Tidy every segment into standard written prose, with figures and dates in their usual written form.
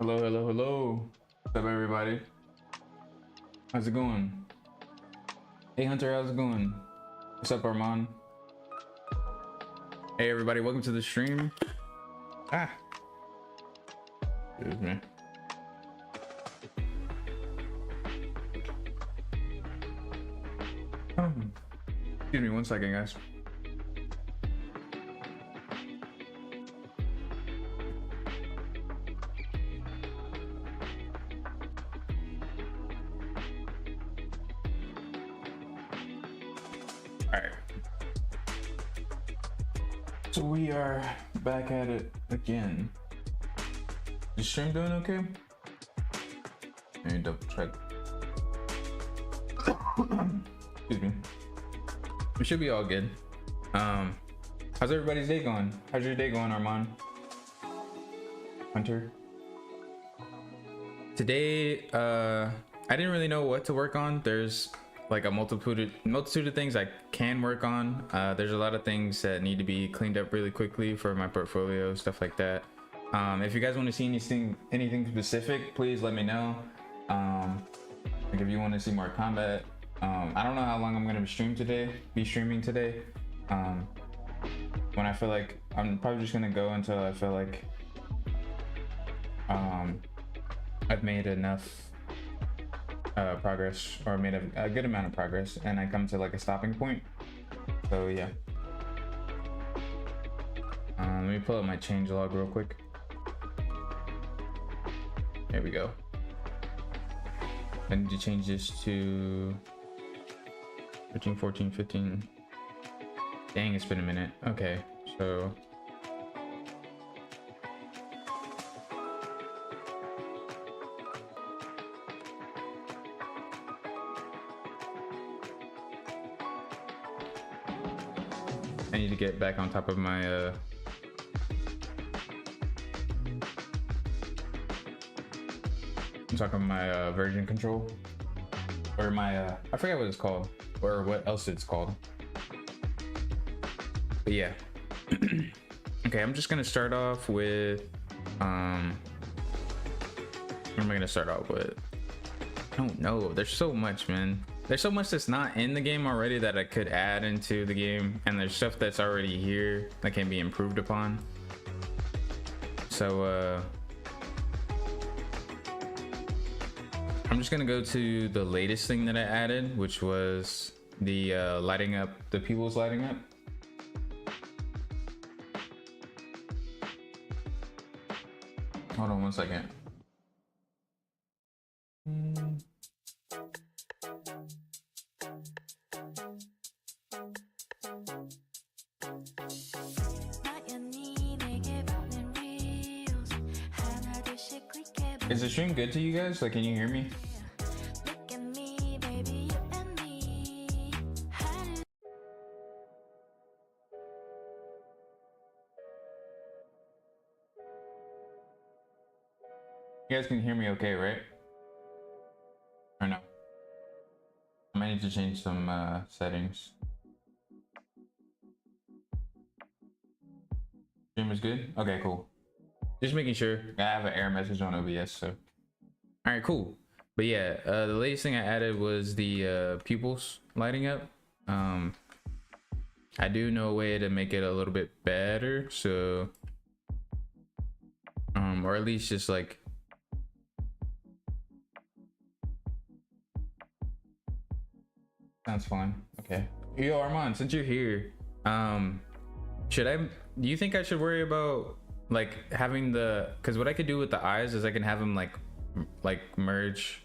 Hello, hello, hello. What's up, everybody? How's it going? Hey, Hunter, how's it going? What's up, Armand? Hey, everybody, welcome to the stream. Excuse me. Excuse me 1 second, guys. Alright. So we are back at it again. Is the stream doing okay? Let me double check. Excuse me. We should be all good. How's everybody's day going? How's your day going, Armand? Hunter? Today, I didn't really know what to work on. There's like a multitude of things I can work on. There's a lot of things that need to be cleaned up really quickly for my portfolio, stuff like that. If you guys want to see anything specific, please let me know. Like if you want to see more combat. I don't know how long I'm gonna be streaming today. When I feel like I'm probably just gonna go until I feel like I've made enough progress, or made a good amount of progress, and I come to like a stopping point. So yeah. Let me pull up my change log real quick. There we go. I need to change this to 13, 14, 15. Dang, it's been a minute. Okay, so I need to get back on top of my version control, or my I forget what it's called, or what else it's called, but yeah. Okay, I'm just gonna start off with what am I gonna start off with? I don't know, there's so much, man. there's so much that's not in the game already that I could add into the game, and there's stuff that's already here that can be improved upon. So I'm just gonna go to the latest thing that I added, which was the lighting up, the pupils lighting up. Hold on one second. Is the stream good to you guys? Like, can you hear me? You guys can hear me okay, right? Or no? I might need to change some settings. Stream is good? Okay, cool. Just making sure. I have an error message on OBS, so. All right, cool. But yeah, the latest thing I added was the pupils lighting up. I do know a way to make it a little bit better, so or at least just like sounds fun. Okay. Yo, Armand, since you're here, do you think I should worry about like having the, because what I could do with the eyes is I can have them like merge.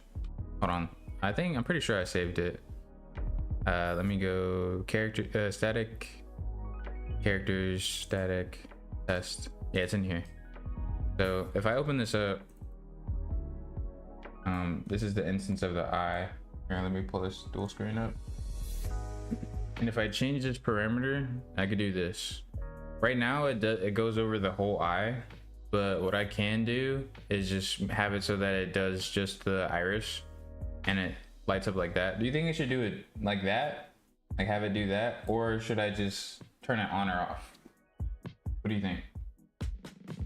Hold on, I'm pretty sure I saved it. Let me go character static characters static test. Yeah, it's in here. So if I open this up, this is the instance of the eye. Here, let me pull this dual screen up. And if I change this parameter, I could do this. Right now it goes over the whole eye, but what I can do is just have it so that it does just the iris and it lights up like that. Do you think I should do it like that? Like have it do that? Or should I just turn it on or off? What do you think?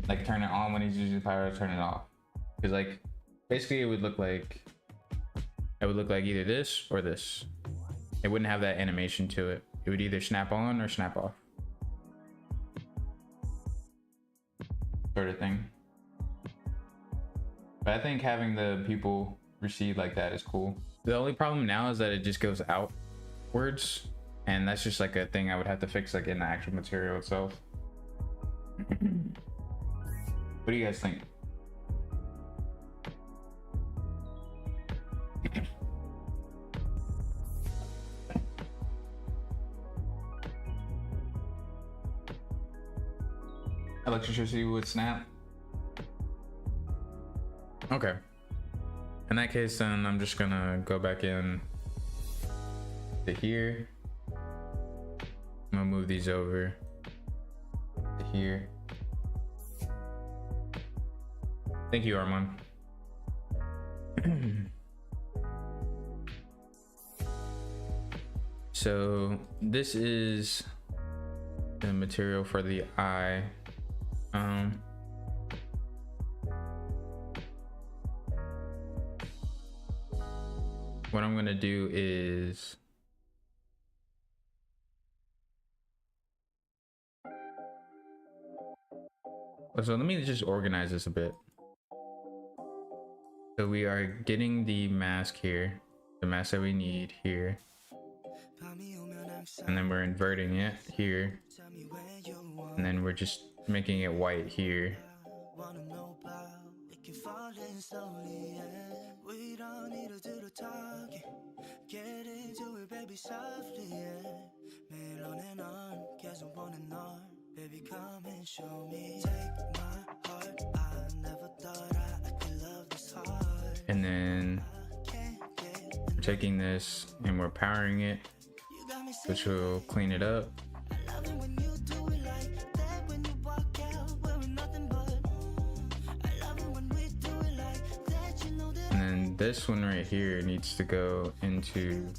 Like turn it on when he's using power, turn it off. Because like basically it would look like either this or this. It wouldn't have that animation to it. It would either snap on or snap off. Sort of thing. But I think having the people recede like that is cool. The only problem now is that it just goes outwards, and that's just like a thing I would have to fix like in the actual material itself. What do you guys think? Electricity would snap. Okay. In that case, then I'm just gonna go back in to here. I'm gonna move these over to here. Thank you, Armand. So this is the material for the eye. What I'm gonna do is so let me just organize this a bit. So we are getting the mask here, the mask that we need here, and then we're inverting it here, and then we're just making it white here. Baby, come and show me. Take my heart. I never thought I could love this hard. And then we're taking this and we're powering it, which will clean it up. And then this one right here needs to go into,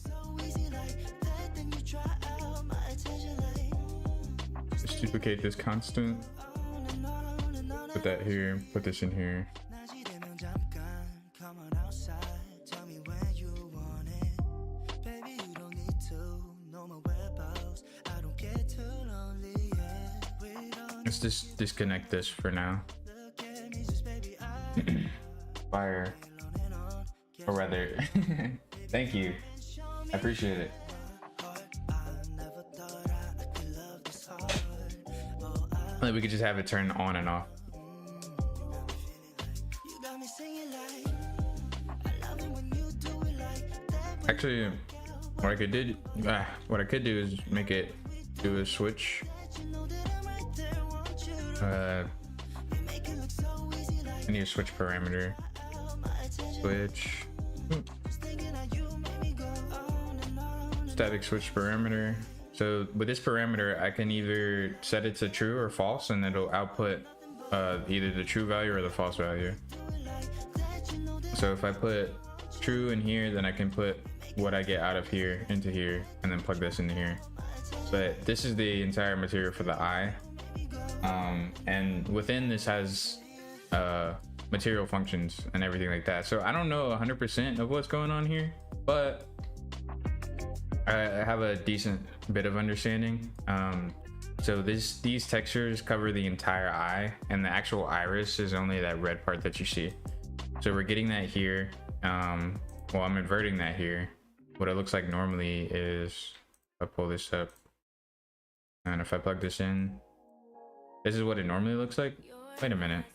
just duplicate this constant, put that here, put this in here. Let's just disconnect this for now. Fire. Or rather, thank you. I appreciate it. Like we could just have it turn on and off. Actually, what I could do is make it do a switch. I need a switch parameter. Switch. Static switch parameter. So with this parameter, I can either set it to true or false, and it'll output either the true value or the false value. So if I put true in here, then I can put what I get out of here into here, and then plug this into here. But this is the entire material for the eye, and within this has material functions and everything like that. So I don't know 100% of what's going on here, but I have a decent bit of understanding. So these textures cover the entire eye, and the actual iris is only that red part that you see. So we're getting that here. Well, I'm inverting that here. What it looks like normally is, I pull this up, and if I plug this in, this is what it normally looks like. Wait a minute.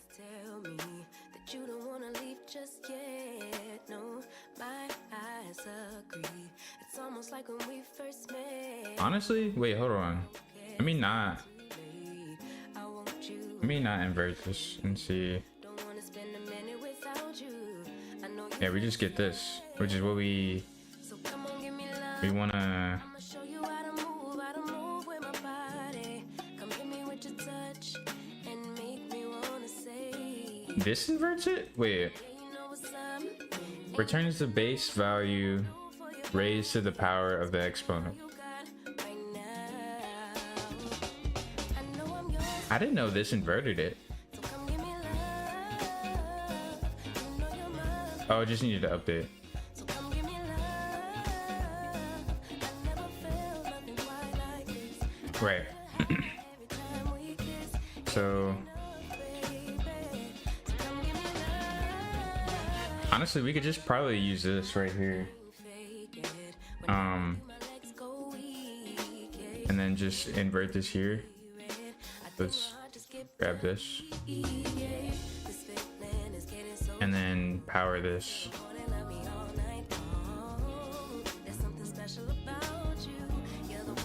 Honestly, wait, hold on. Let me not invert this and see. Yeah, we just get this, which is what we wanna. This inverts it? Wait. Returns the base value raised to the power of the exponent. I didn't know this inverted it. Oh, I just needed to update. Right. So honestly, we could just probably use this right here. And then just invert this here. Let's grab this. And then power this.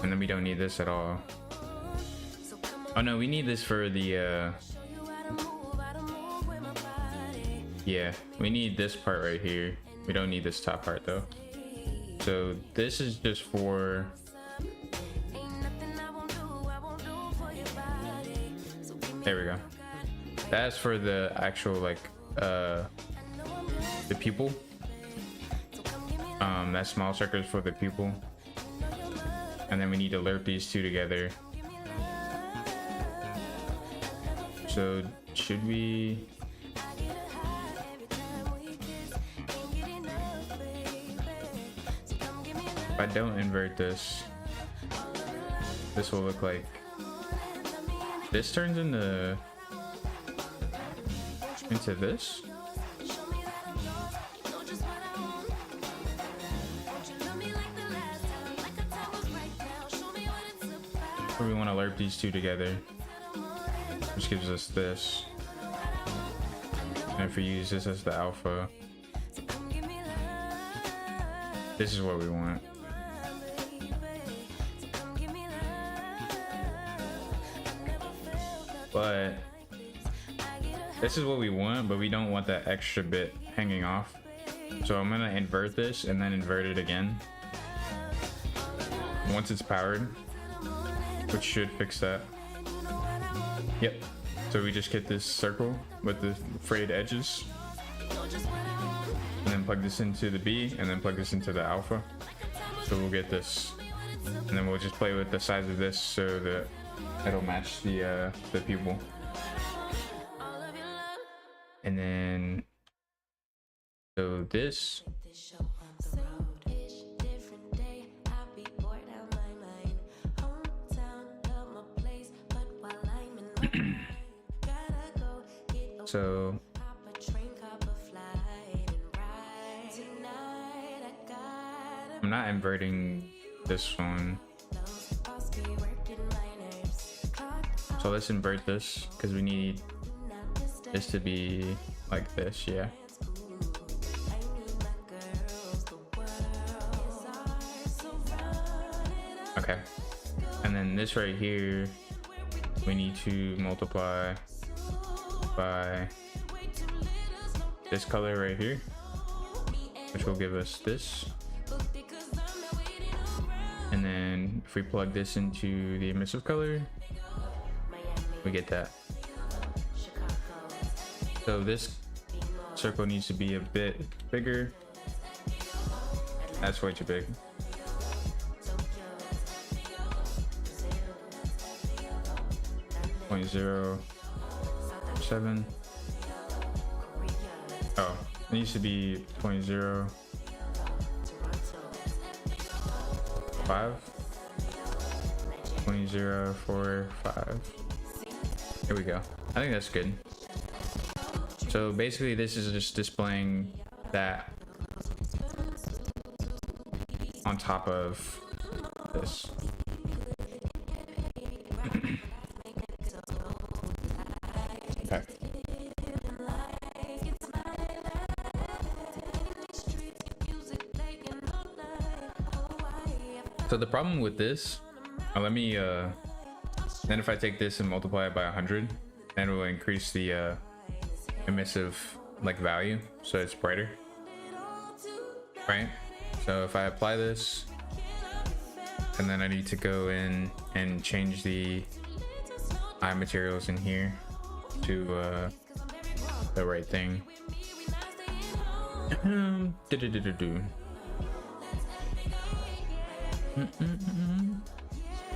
And then we don't need this at all. Oh no, we need this for the yeah, we need this part right here. We don't need this top part though. So this is just for there we go. That's for the actual like the pupil. That small circle is for the pupil. And then we need to lerp these two together. So should we? If I don't invert this, this will look like this turns into this. Or we want to lerp these two together, which gives us this. And if we use this as the alpha, this is what we want. But this is what we want, but we don't want that extra bit hanging off. So I'm gonna invert this and then invert it again once it's powered, which should fix that. Yep. So we just get this circle with the frayed edges, and then plug this into the B, and then plug this into the alpha. So we'll get this, and then we'll just play with the size of this so that it'll match the pupil. And then so this So I'm not inverting this one. So let's invert this because we need this to be like this, yeah. Okay. And then this right here, we need to multiply by this color right here, which will give us this. And then if we plug this into the emissive color, we get that. So this circle needs to be a bit bigger. That's way too big. .07. Oh, it needs to be 0.05. 0.045. Here we go. I think that's good. So basically this is just displaying that on top of this. Okay. So the problem with this, let me then if I take this and multiply it by 100, then it will increase the emissive like value, so it's brighter, right? So if I apply this, and then I need to go in and change the eye materials in here to the right thing.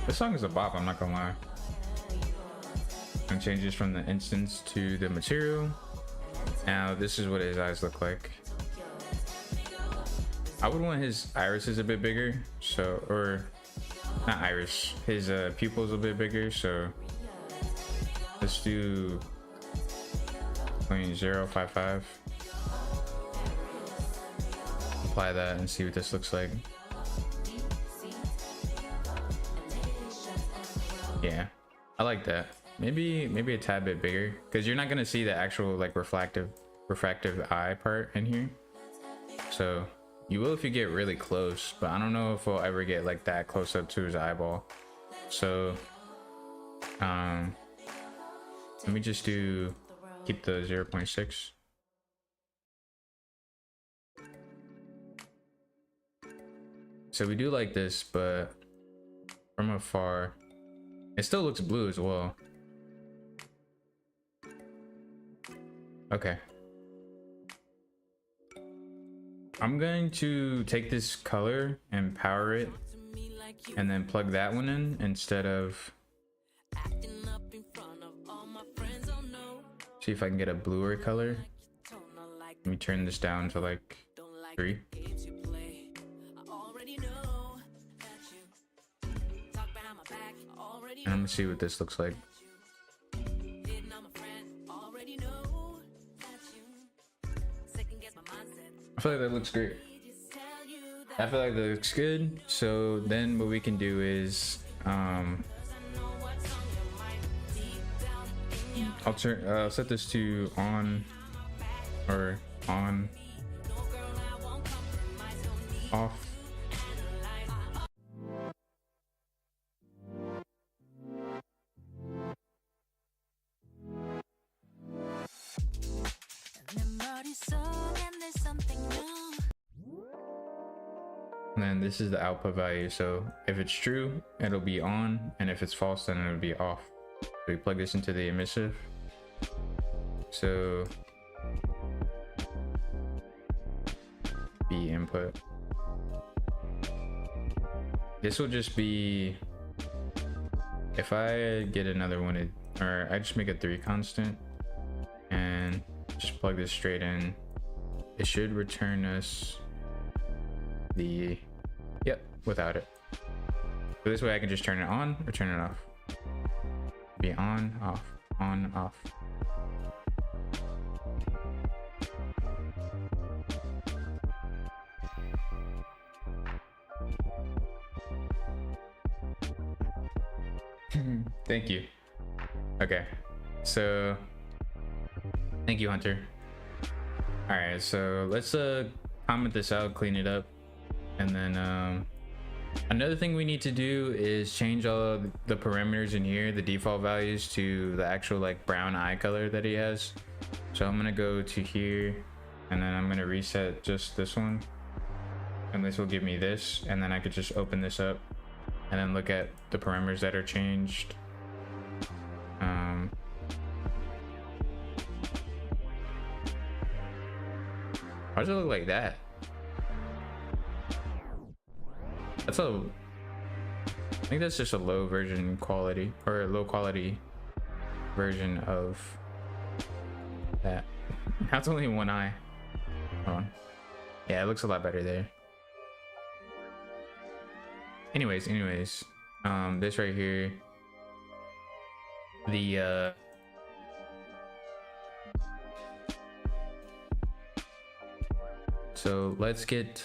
This song is a bop, I'm not gonna lie. And changes from the instance to the material. Now this is what his eyes look like. I would want his irises a bit bigger, so, or not iris, his pupils a bit bigger, so let's do 0.055. Apply that and see what this looks like. Yeah, I like that. Maybe a tad bit bigger, because you're not gonna see the actual like refractive eye part in here. So you will if you get really close, but I don't know if we'll ever get like that close up to his eyeball. So let me just keep the 0.6. So we do like this, but from afar it still looks blue as well. Okay. I'm going to take this color and power it and then plug that one in instead of, see if I can get a bluer color. Let me turn this down to like 3. And I'm gonna see what this looks like. I feel like that looks great. I feel like that looks good. So then what we can do is I'll set this to on, or on, off. And then this is the output value. So if it's true, it'll be on, and if it's false, then it'll be off. So we plug this into the emissive. So B input. This will just be, if I get another one, or I just make a 3 constant and just plug this straight in, it should return us the, yep, without it. So this way I can just turn it on or turn it off. Be on, off. On, off. Thank you. Okay, so thank you, Hunter. All right, so let's comment this out, clean it up, and then another thing we need to do is change all of the parameters in here, the default values, to the actual like brown eye color that he has. So I'm gonna go to here, and then I'm gonna reset just this one, and this will give me this, and then I could just open this up and then look at the parameters that are changed. Why does it look like that? That's a, I think that's just a low version quality, or a low quality version of that. That's only one eye. Hold on. Yeah, it looks a lot better there. Anyways, this right here, the so let's get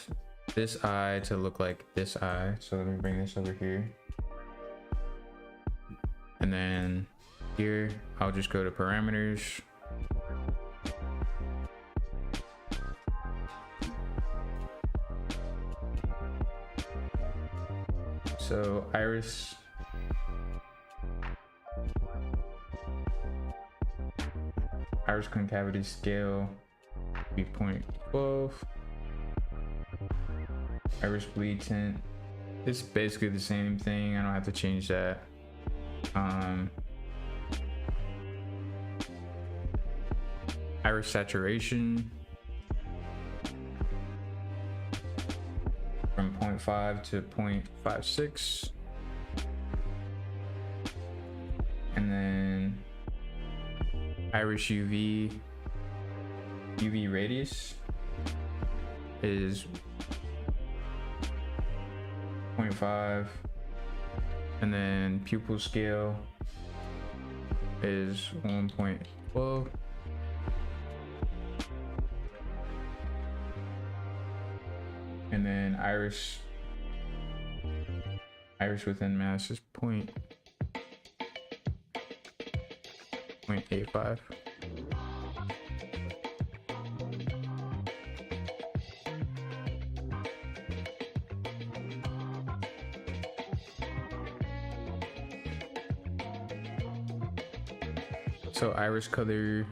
this eye to look like this eye. So let me bring this over here, and then here I'll just go to parameters. So iris concavity scale be 0.12. Iris bleed tint, it's basically the same thing. I don't have to change that. Iris saturation from 0.5 to 0.56, and then iris UV radius is 0.5, and then pupil scale is 1.12. And then iris within mass is 0.85. So iris color,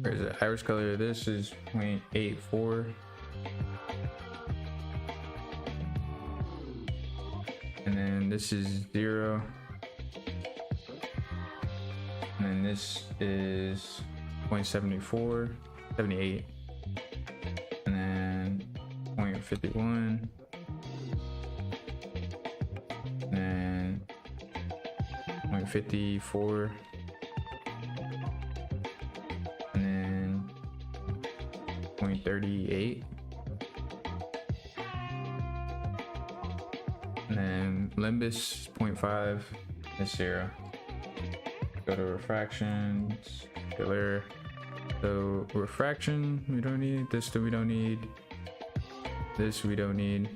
where is it? Iris color, this is 0.84. And then this is 0. And then this is 0.74, 78. And then 0.51. And then 0.54. And then 0.38. And then Limbus 0.5 is 0. Go to refractions, filler. So refraction, we don't need this. We don't need this. We don't need.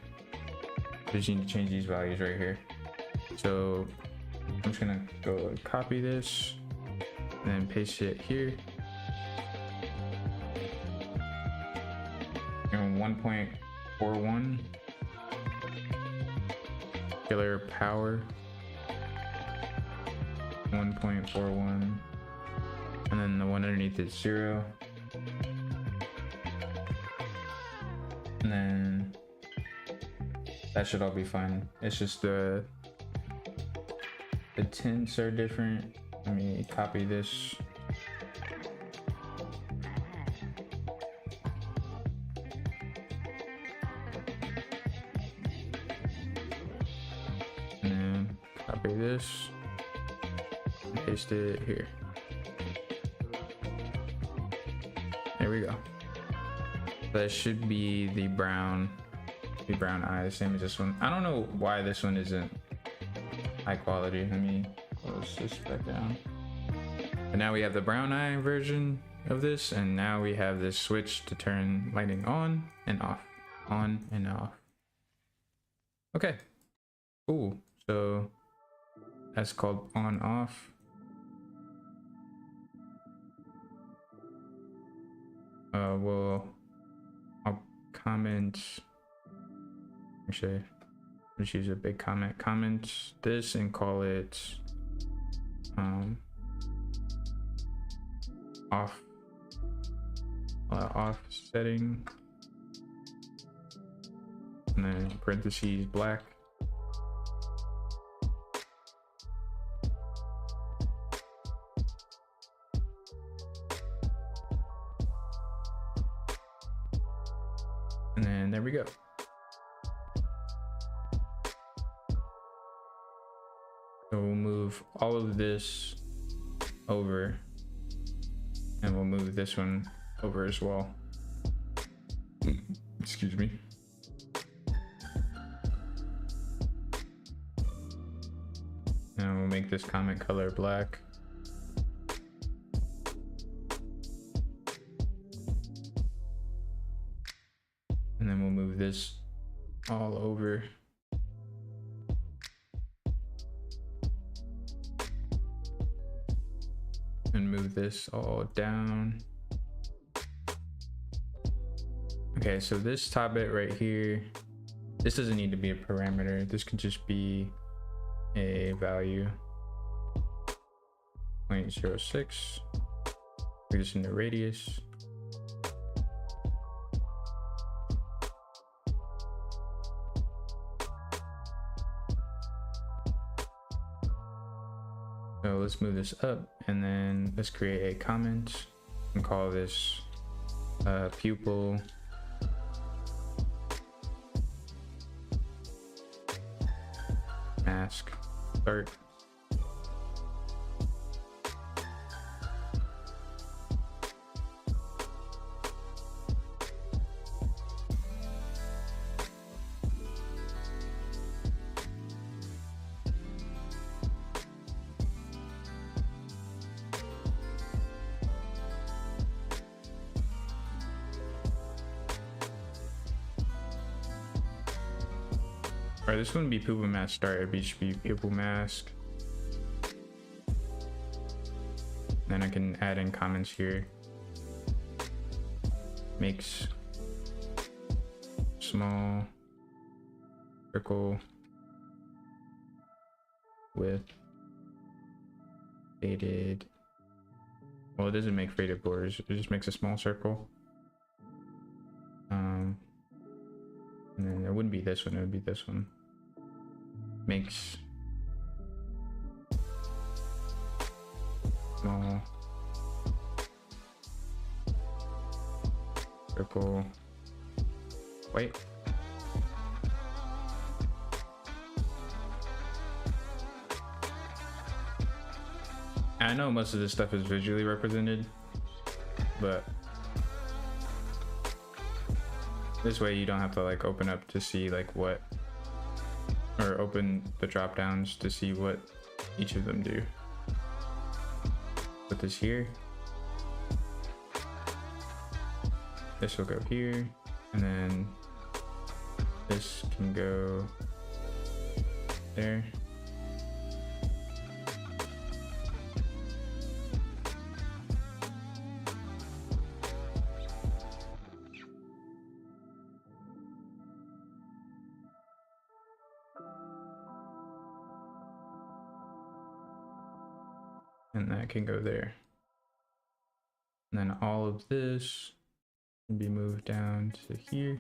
Just need to change these values right here. So I'm just gonna go copy this and then paste it here. And 1.41. Killer power 1.41, and then the one underneath is 0, and then that should all be fine. It's just the tints are different. Let me copy this. Copy this, paste it here. There we go. That should be the brown eye, same as this one. I don't know why this one isn't high quality. Let me Close this back down. And now we have the brown eye version of this, and now we have this switch to turn lighting on and off, on and off. Okay, cool. So that's called on off. I'll comment, actually let's use a big comment this and call it off setting, and then parentheses black. And then there we go. So we'll move all of this over, and we'll move this one over as well. Excuse me. And we'll make this comment color black. And then we'll move this all over. And move this all down. Okay, so this top bit right here, this doesn't need to be a parameter. This can just be a value. 0.06. We're just in the radius. So let's move this up, and then let's create a comment and call this pupil mask start. Alright, this wouldn't be pupil mask start, it'd just be pupil mask. Then I can add in comments here. Makes small circle with faded. Well, it doesn't make faded borders, it just makes a small circle. And then it wouldn't be this one, it would be this one. Makes small circle white. I know most of this stuff is visually represented, but this way you don't have to like open up to see like what, or open the drop downs to see what each of them do. Put this here. This will go here, and then this can go there. And that can go there. And then all of this can be moved down to here.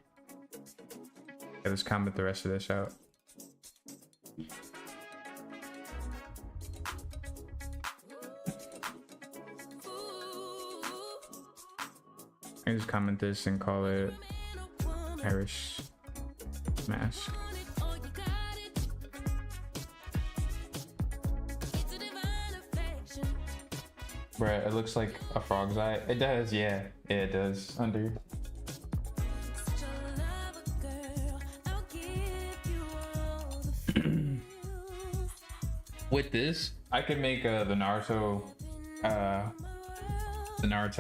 Okay, let's comment the rest of this out. I just comment this and call it Irish mask. Right, it looks like a frog's eye. It does, yeah. Yeah, it does. Under. With this, I could make the Naruto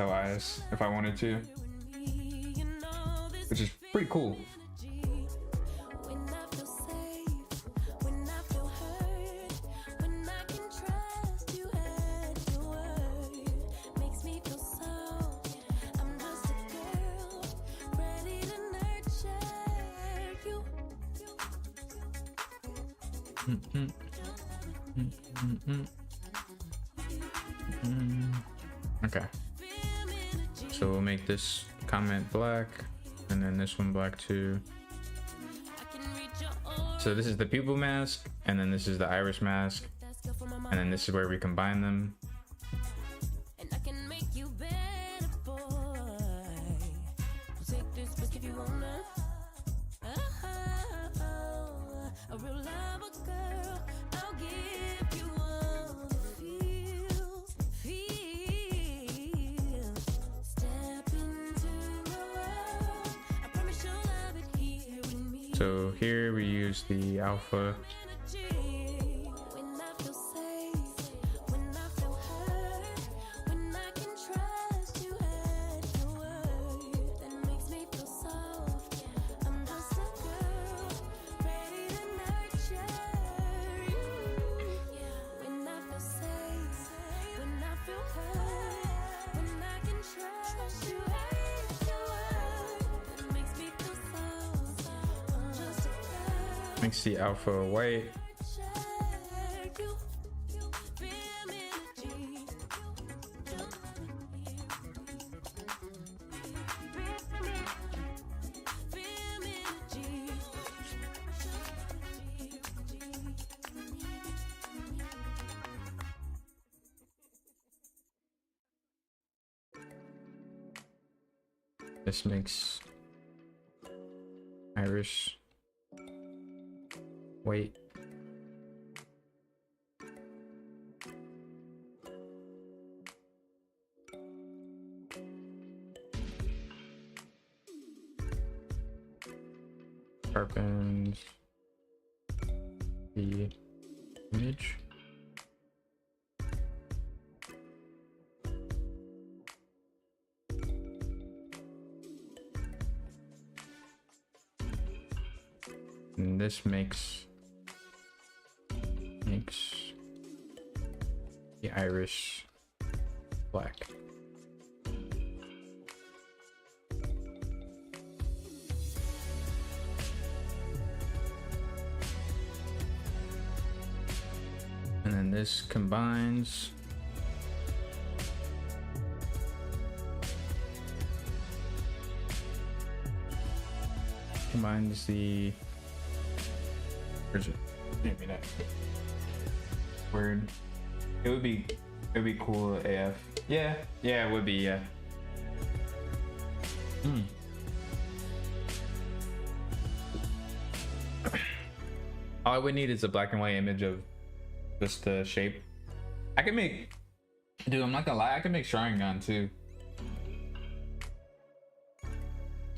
eyes if I wanted to, which is pretty cool. Okay, so we'll make this comment black and then this one black too. So this is the pupil mask, and then this is the iris mask, and then this is where we combine them. So here we use the alpha. Makes the alpha white. This makes iris white. Sharpens the image. And this makes the iris black. And then this combines the, where's it? Maybe not. Word. It would be cool AF. Yeah, it would be, yeah. All I would need is a black and white image of just the shape. I can make, dude, I'm not gonna lie, I can make Sharingan too.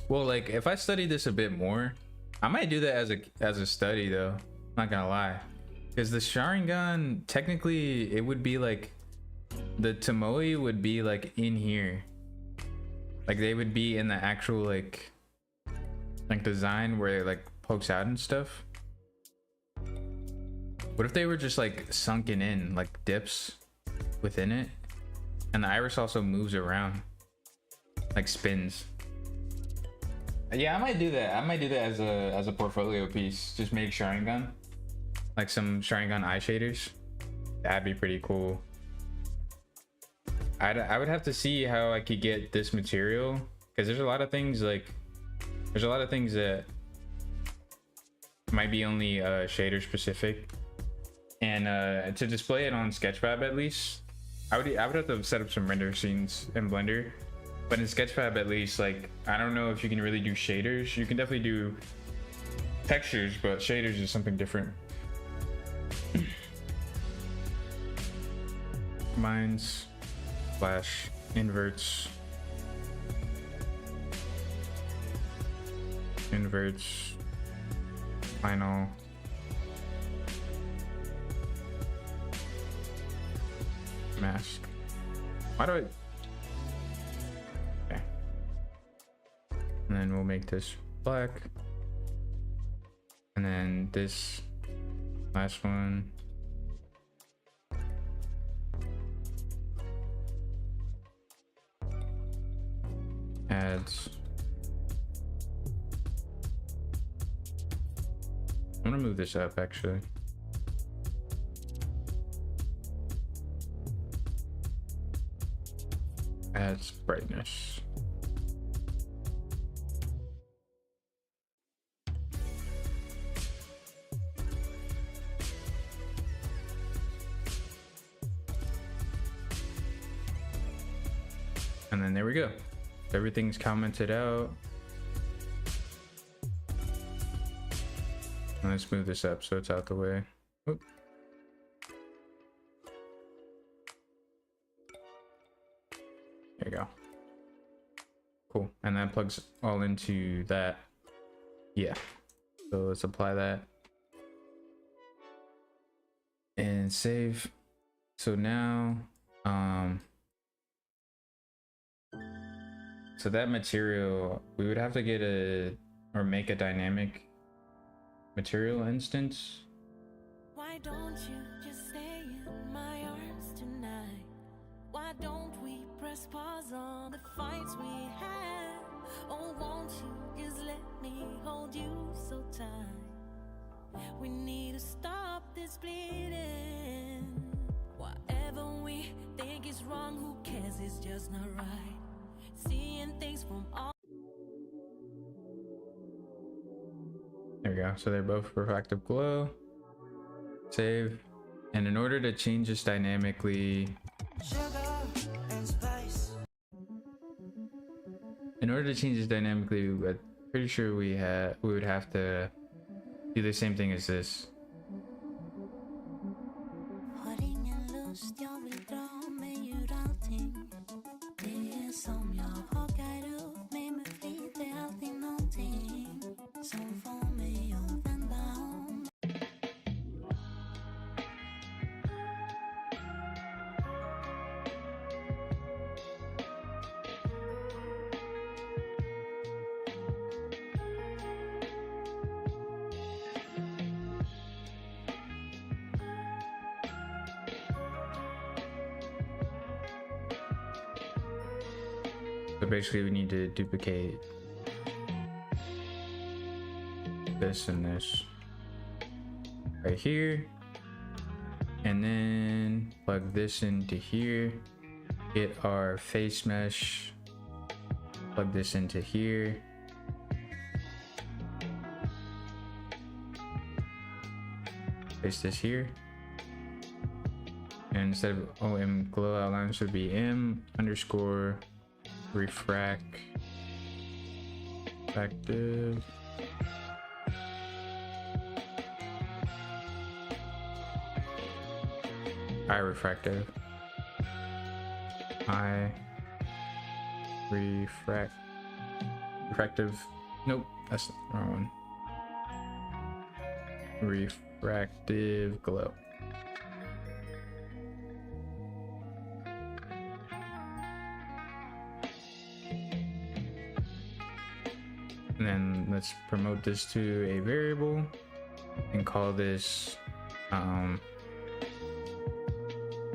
Well, like if I study this a bit more, I might do that as a study though. Not gonna lie, because the Sharingan technically it would be like the Tomoe would be like in here, like they would be in the actual like design where it like pokes out and stuff. What if they were just like sunken in, like dips within it, and the iris also moves around, like spins? Yeah, I might do that. I might do that as a portfolio piece. Just make Sharingan, like some Sharingan eye shaders. That'd be pretty cool. I would have to see how I could get this material, because there's a lot of things that might be only shader specific, and to display it on Sketchfab at least, I would have to set up some render scenes in Blender. But in Sketchfab at least, like, I don't know if you can really do shaders. You can definitely do textures, but shaders is something different. Combines, slash, inverts, final. mask. Why do I? Okay. And then we'll make this black. And then this last one. Adds. I'm gonna move this up actually. Adds brightness. And then there we go. Everything's commented out. And let's move this up so it's out the way. Oop. There you go. Cool. And that plugs all into that. Yeah. So let's apply that. And save. So now, so that material, we would have to get or make a dynamic material instance. Why don't you just stay in my arms tonight? Why don't we press pause on the fights we had? Oh, won't you just let me hold you so tight? We need to stop this bleeding. Whatever we think is wrong, who cares? It's just not right. Seeing things from all. There we go. So they're both refractive glow. Save. And in order to change this dynamically, I'm pretty sure we would have to do the same thing as this. So basically we need to duplicate this and this right here, and then plug this into here, get our face mesh, plug this into here, paste this here, and instead of OM glow outlines would be M underscore refractive. Refractive. Refractive. Nope, that's the wrong one. Refractive glow. And then let's promote this to a variable and call this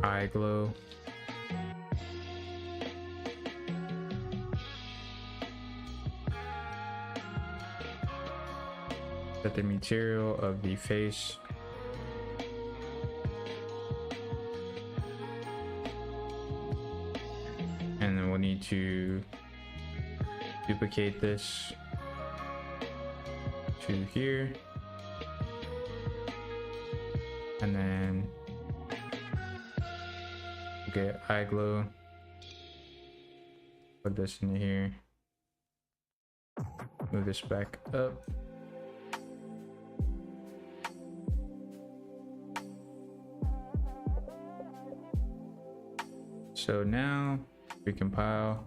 eye glow. Set the material of the face and then we'll need to duplicate this to here, and then get eye glow, plug this into here, move this back up, so now recompile.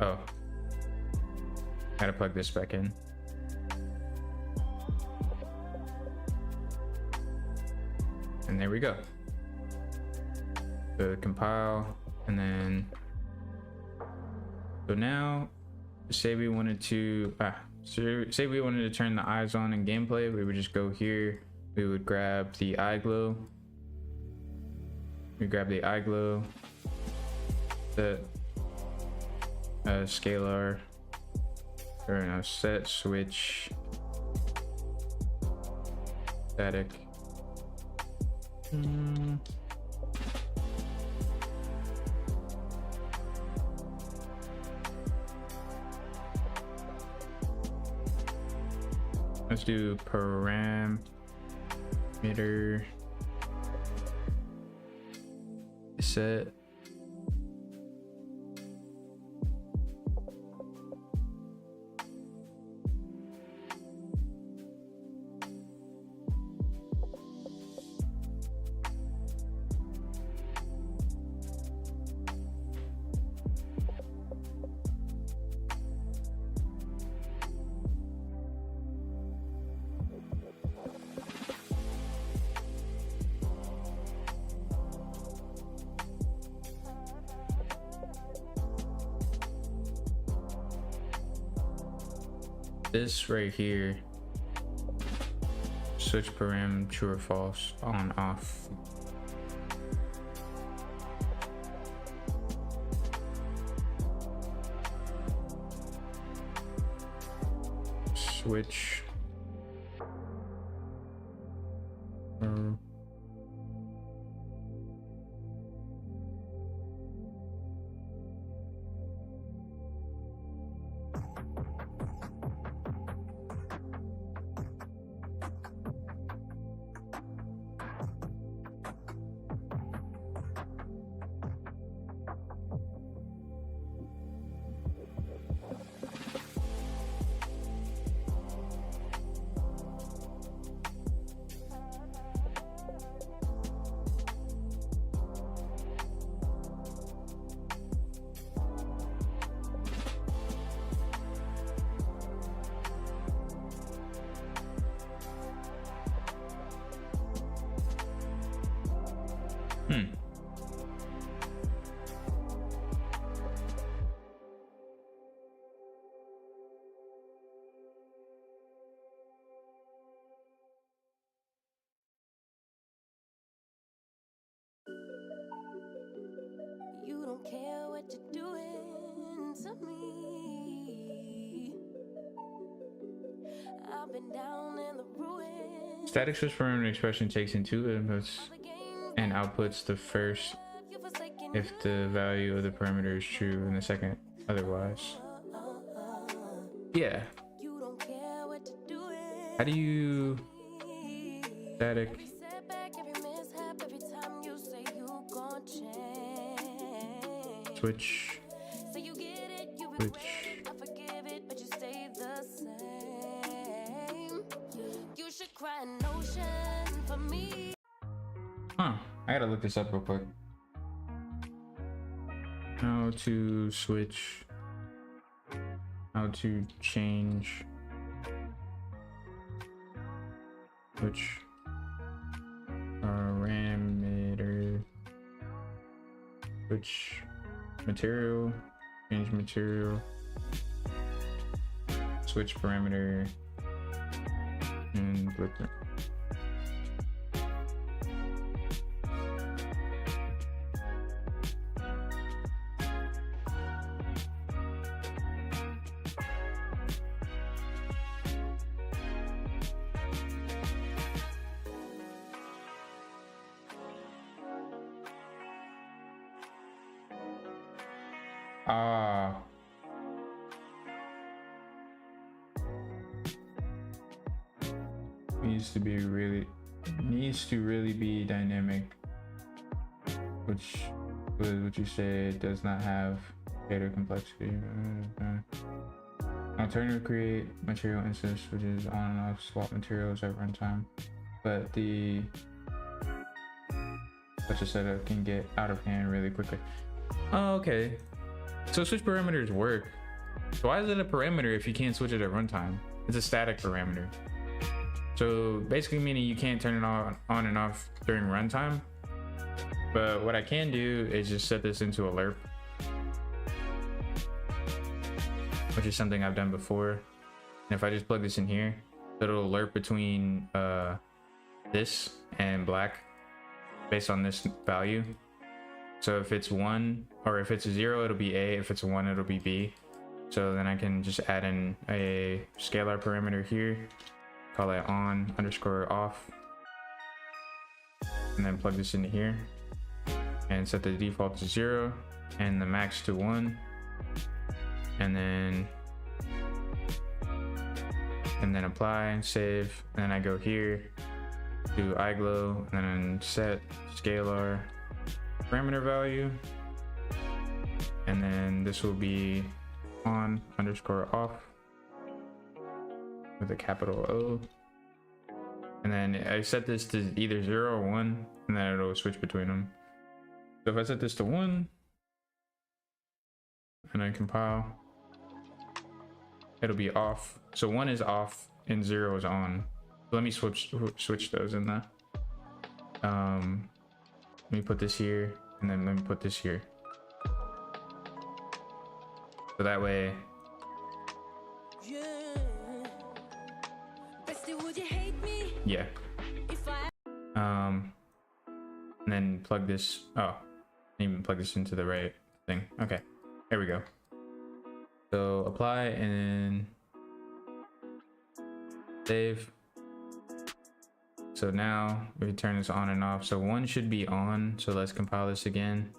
Oh, gotta plug this back in. there we go. So compile, and then so now say we wanted to say we wanted to turn the eyes on in gameplay, we would just go here, we would grab the eye glow, set scalar, or no, set switch static. Let's do parameter set this right here, switch param true or false, on off. Switch You don't care what you're doing to me. I've been down in the ruins. Static switch parameter expression takes in two inputs and outputs the first if the value of the parameter is true and the second otherwise. Yeah. You don't care what you're doing. How do you static Every setback, every mishap, every time you say you gon' change. switch So you get it, you switch? regret, I forgive it, but you stay the same. You should cry an ocean for me. Huh, I gotta look this up real quick. How to switch, how to change switch parameter, switch material, change material, switch parameter, and blueprint. Ah. Needs to really be dynamic, which was what you said does not have data complexity. Alternative create material instance, which is on and off swap materials at runtime, but such a setup can get out of hand really quickly. Oh, okay. So switch parameters work. So why is it a parameter if you can't switch it at runtime? It's a static parameter. So basically meaning you can't turn it on and off during runtime. But what I can do is just set this into alert, which is something I've done before. And if I just plug this in here, it'll alert between this and black based on this value. So if it's 1 or if it's 0, it'll be A. If it's 1, it'll be B. So then I can just add in a scalar parameter here, call it on_off, and then plug this into here and set the default to 0 and the max to 1, and then apply, save, and then I go here to iGlow and then set scalar parameter value, and then this will be on_off with a capital O, and then I set this to either 0 or 1, and then it'll switch between them. So if I set this to 1 and I compile, it'll be off. So 1 is off and 0 is on. So let me switch those in there. Let me put this here, and then let me put this here. So that way, yeah. And then plug this. Oh, I didn't even plug this into the right thing. Okay, there we go. So apply and save. So now we turn this on and off. So 1 should be on. So let's compile this again.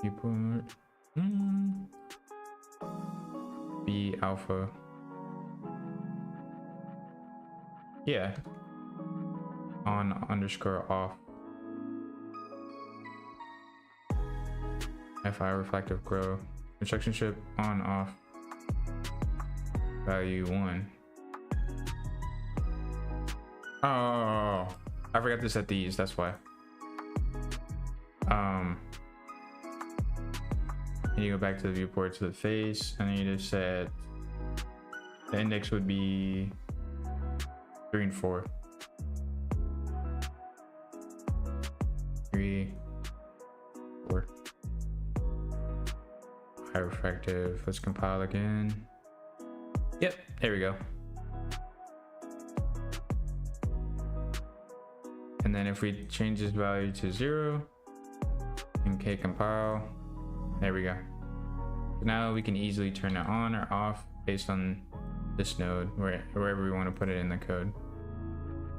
Viewport. B alpha. Yeah. On_off. FI reflective grow. Instruction strip on off. Value 1. Oh, I forgot to set these, that's why. And you go back to the viewport to the face, and then you just set the index would be 3 and 4. 3, 4. High refractive. Let's compile again. Yep, there we go. And then if we change this value to 0 and K compile, there we go. Now we can easily turn it on or off based on this node, wherever we want to put it in the code.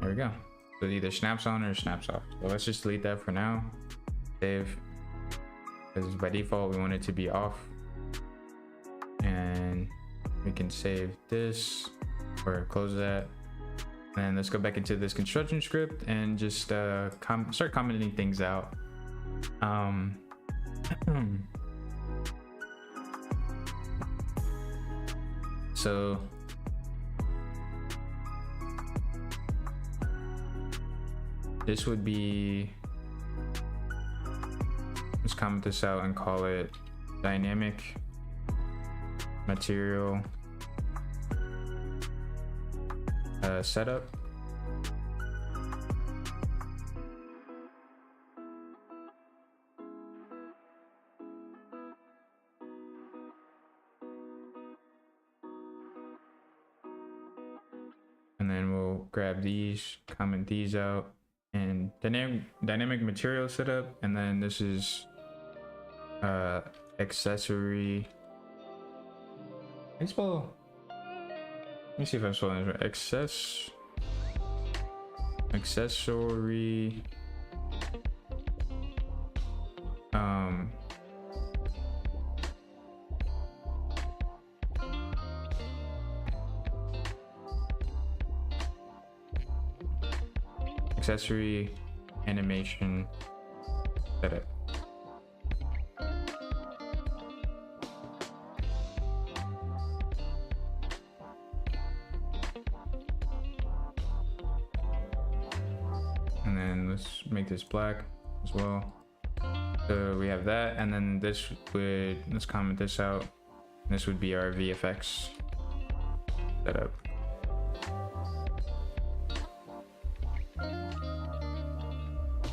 There we go. So it either snaps on or snaps off. So let's just delete that for now. Save, because by default we want it to be off. And we can save this or close that. And let's go back into this construction script and just start commenting things out. So this would be, let's comment this out and call it dynamic material setup. And then we'll grab these, comment these out, and dynamic material setup. And then this is accessory. Let me see if I'm spelling this right. Accessory. Accessory animation setup. And then let's make this black as well. So we have that, and then this would, let's comment this out. This would be our VFX setup.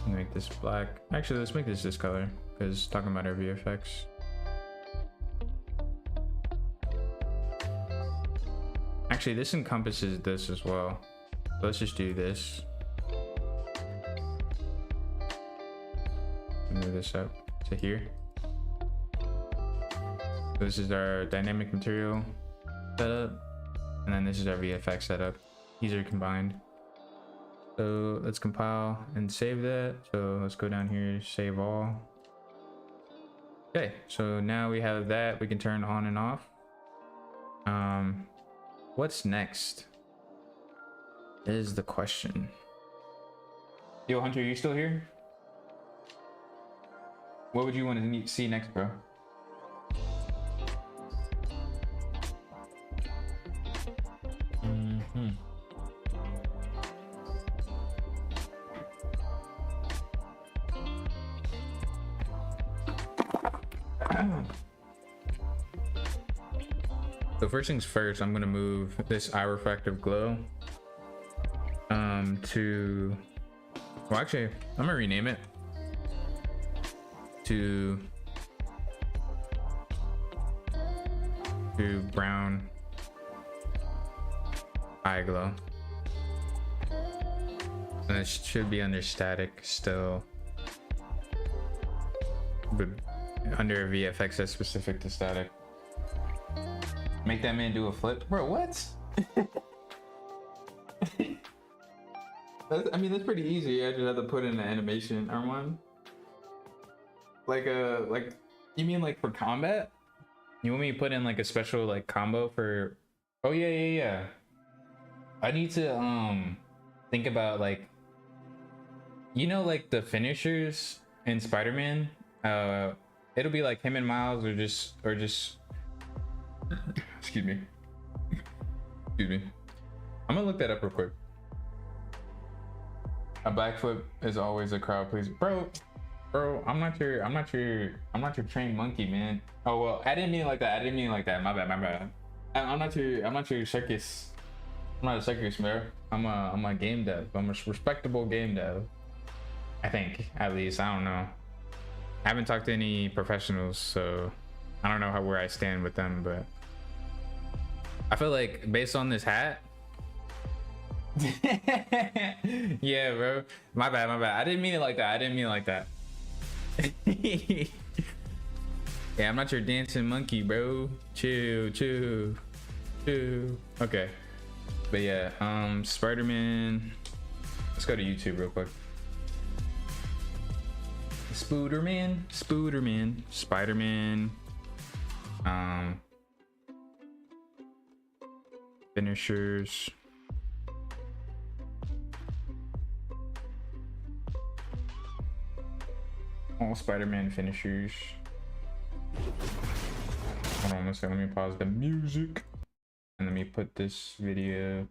Make this black. Actually, let's make this color because talking about our VFX. Actually, this encompasses this as well. So let's just do this. Move this up to here. So this is our dynamic material setup, and then this is our VFX setup. These are combined. So let's compile and save that. So let's go down here, save all. Okay, so now we have that. We can turn on and off. What's next is the question. Yo, Hunter, you still here? What would you want to see next, bro? So first things first, I'm gonna move this eye refractive glow to, well, actually I'm gonna rename it to brown eye glow, and it should be under static still, but under VFX that's specific to static. Make that man do a flip, bro. What? I mean, that's pretty easy. I just have to put in the animation. R1. Like you mean like for combat? You want me to put in like a special like combo for? Oh yeah. I need to think about like, you know, like the finishers in Spider-Man. It'll be like him and Miles, or just. Excuse me. I'm gonna look that up real quick. A backflip is always a crowd pleaser, bro. I'm not your trained monkey, man. Oh well, I didn't mean it like that. My bad. I'm not your circus. I'm not a circus, bro. I'm a game dev. I'm a respectable game dev. I think, at least. I don't know. I haven't talked to any professionals, so I don't know where I stand with them, but I feel like based on this hat. Yeah, bro. My bad. I didn't mean it like that. Yeah, I'm not your dancing monkey, bro. Chill. Okay. But yeah, Spider-Man. Let's go to YouTube real quick. Spooderman. Spider-Man. Finishers. All Spider-Man finishers. Hold on one second, let me pause the music. And let me put this video.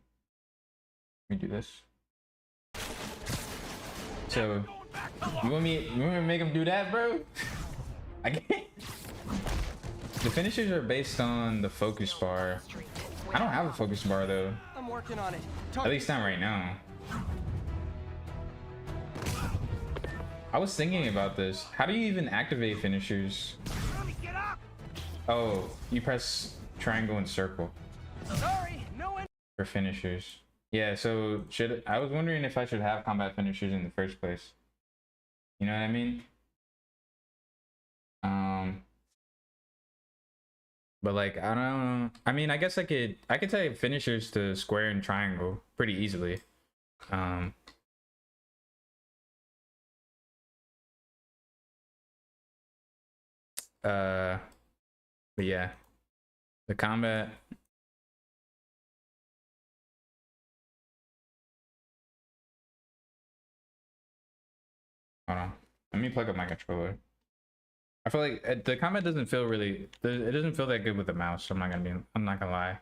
Let me do this. So, you want me to make him do that, bro? I can't. The finishers are based on the focus bar. I don't have a focus bar though. I'm working on it. At least not right now. I was thinking about this. How do you even activate finishers? Oh, you press triangle and circle. Sorry, no one. For finishers. Yeah, so I was wondering if I should have combat finishers in the first place. You know what I mean? But like, I don't know. I mean, I guess I could type finishers to square and triangle pretty easily. But yeah, the combat. Hold on, let me plug up my controller. I feel like the combat doesn't feel really. It doesn't feel that good with the mouse. I'm not gonna lie.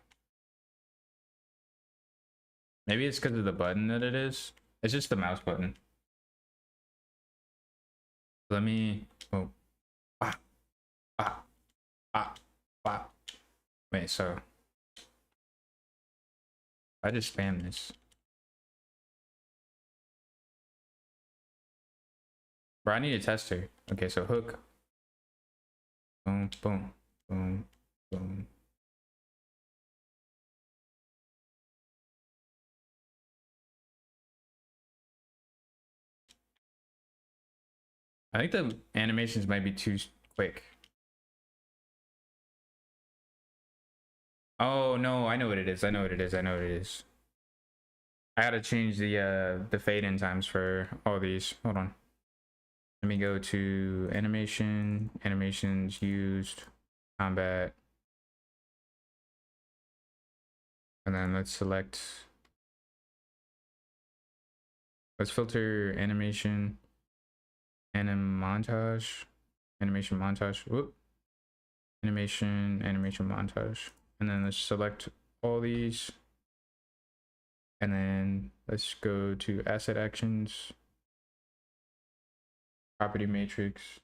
Maybe it's because of the button that it is. It's just the mouse button. Let me. Oh. Wait, so I just spam this. Bro, I need a tester. Okay, so hook. Boom, boom, boom, boom. I think the animations might be too quick. Oh no, I know what it is. I know what it is. I know what it is. I gotta change the fade in times for all these. Hold on. Let me go to animation, animations used, combat. And then let's select, let's filter animation, montage, animation montage, whoop, animation montage. And then let's select all these. And then let's go to asset actions, property matrix.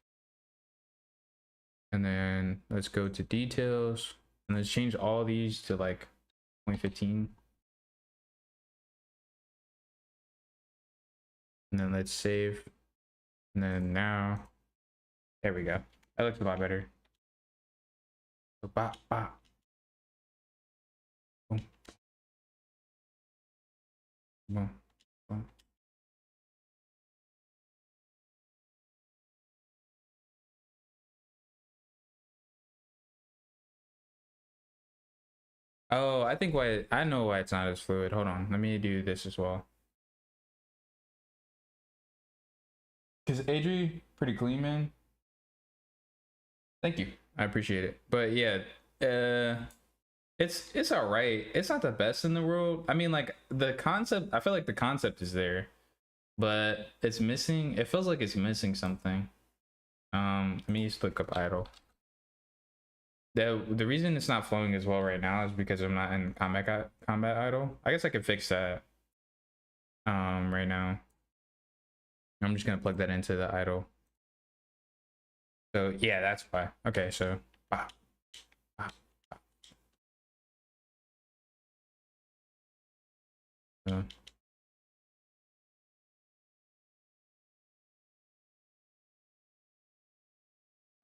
And then let's go to details and let's change all these to like 0.15. And then let's save. And then now, there we go. That looks a lot better. So bop, bop. Boom. Boom. Boom. Oh, I think why, I know why it's not as fluid. Hold on, let me do this as well. Cause Adri, pretty clean, man. Thank you, I appreciate it. But yeah, it's all right. It's not the best in the world. I mean, like the concept, I feel like the concept is there, but it's missing. It feels like it's missing something. Let me just look up idle. The reason it's not flowing as well right now is because I'm not in combat idle. I guess I could fix that right now. I'm just gonna plug that into the idle. So yeah, that's why. Okay, so bop, bop, bop.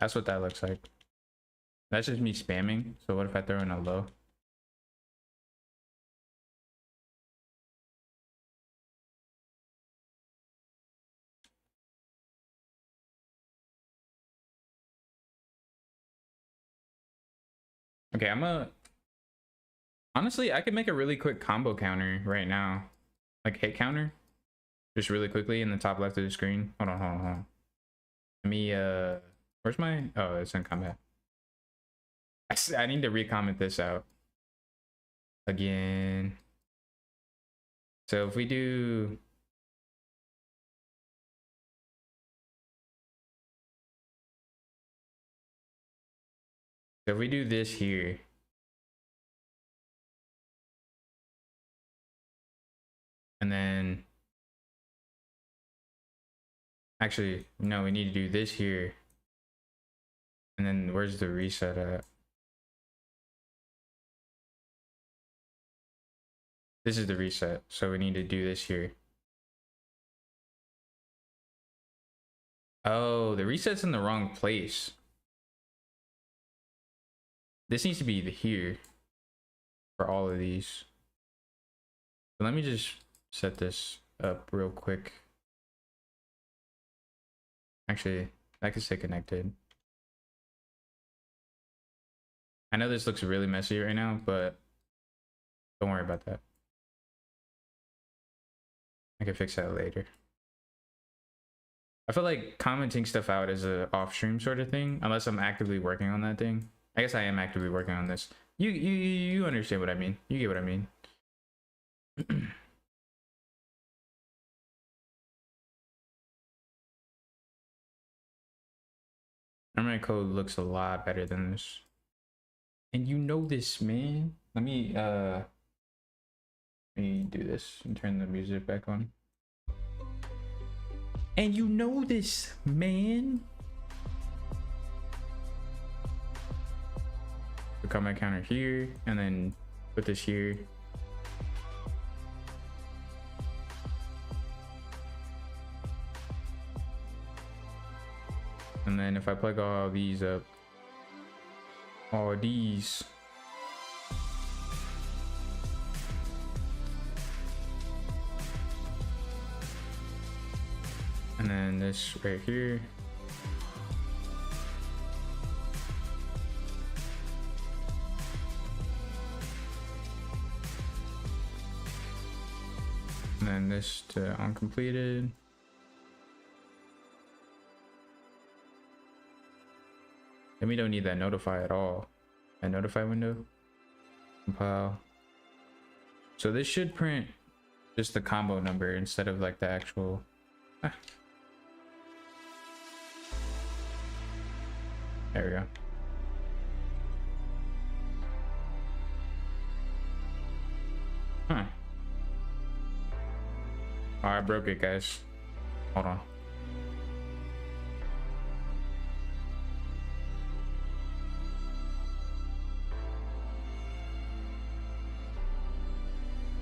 That's what that looks like. That's just me spamming. So what if I throw in a low? Okay, honestly, I could make a really quick combo counter right now. Like hit counter. Just really quickly in the top left of the screen. Hold on, hold on, hold on. Let me, where's my, oh, it's in combat. I need to recomment this out again. So if we do, this here, and then actually no, we need to do this here, and then where's the reset at? This is the reset, so we need to do this here. Oh, the reset's in the wrong place. This needs to be here for all of these. So let me just set this up real quick. Actually, I can stay connected. I know this looks really messy right now, but don't worry about that. I can fix that later. I feel like commenting stuff out is a off stream sort of thing, unless I'm actively working on that thing. I guess I am actively working on this. You understand what I mean. You get what I mean. My code looks a lot better than this. And you know this, man. Let me do this and turn the music back on. And you know this, man. The comment counter here, and then put this here. And then if I plug all these up, all these, and then this right here, and then this to uncompleted. And we don't need that notify at all. That notify window, compile. So this should print just the combo number instead of like the actual. There we go. Huh. Oh, I broke it, guys. Hold on.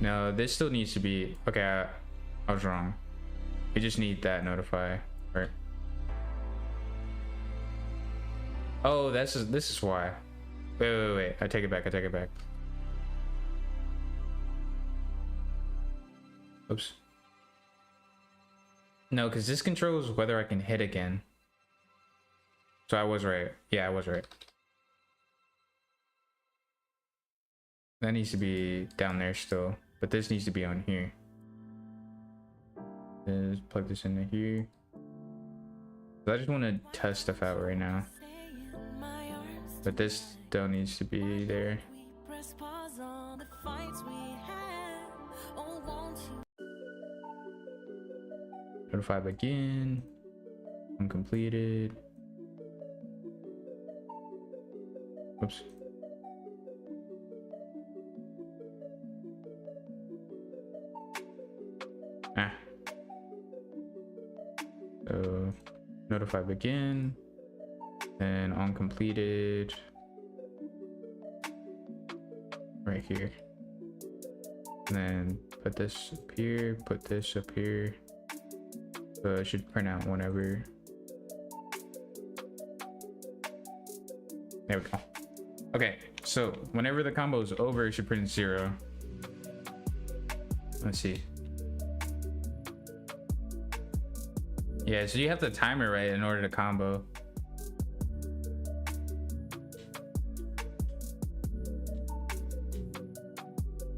No, this still needs to be okay. I was wrong. We just need that notify, right? Oh, this is why. Wait. I take it back. Oops. No, because this controls whether I can hit again. So I was right. Yeah, I was right. That needs to be down there still, but this needs to be on here. Just plug this into here. So I just want to test stuff out right now. But this still needs to be there. Notify again. Uncompleted. Oops. So notify begin, and on completed right here, and then put this up here, put this up here, so it should print out whenever. There we go. Okay, so whenever the combo is over, it should print 0. Let's see. Yeah, so you have to time it right in order to combo.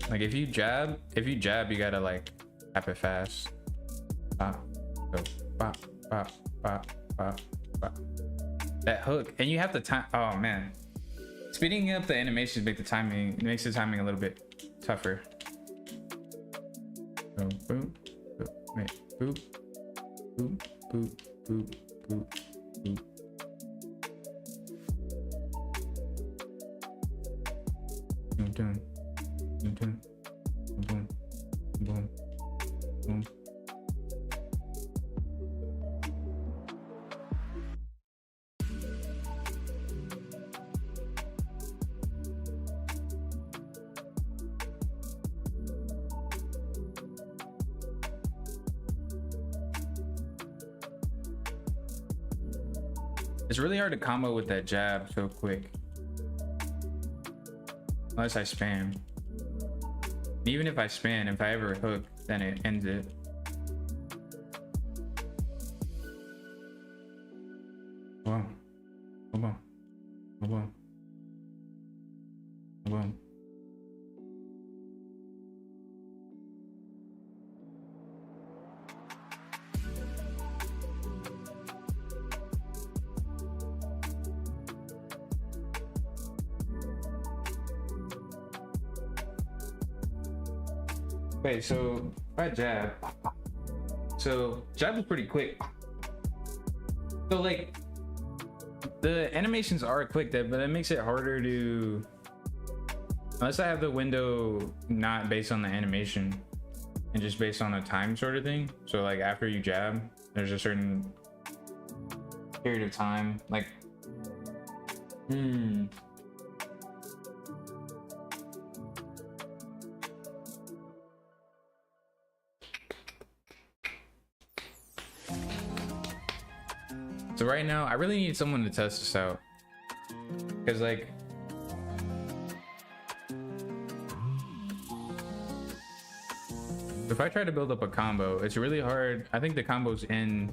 Like if you jab, you gotta like tap it fast. Bop, go, bop, bop, bop, bop, bop. That hook, and you have to time. Oh man, speeding up the animations makes the timing a little bit tougher. So boop, boop, wait, boop, boop. Boop, boop, boop, boop. Boom, boom, boom, boom, boom. It's really hard to combo with that jab so quick. Unless I spam. Even if I spam, if I ever hook, then it ends it. Wow. Boom. Boom. Boom. Okay, so if I jab, so jab is pretty quick. So like the animations are quick, but it makes it harder to, unless I have the window not based on the animation and just based on a time sort of thing. So like after you jab, there's a certain period of time, like So right now, I really need someone to test this out. Because, like, if I try to build up a combo, it's really hard. I think the combo's in.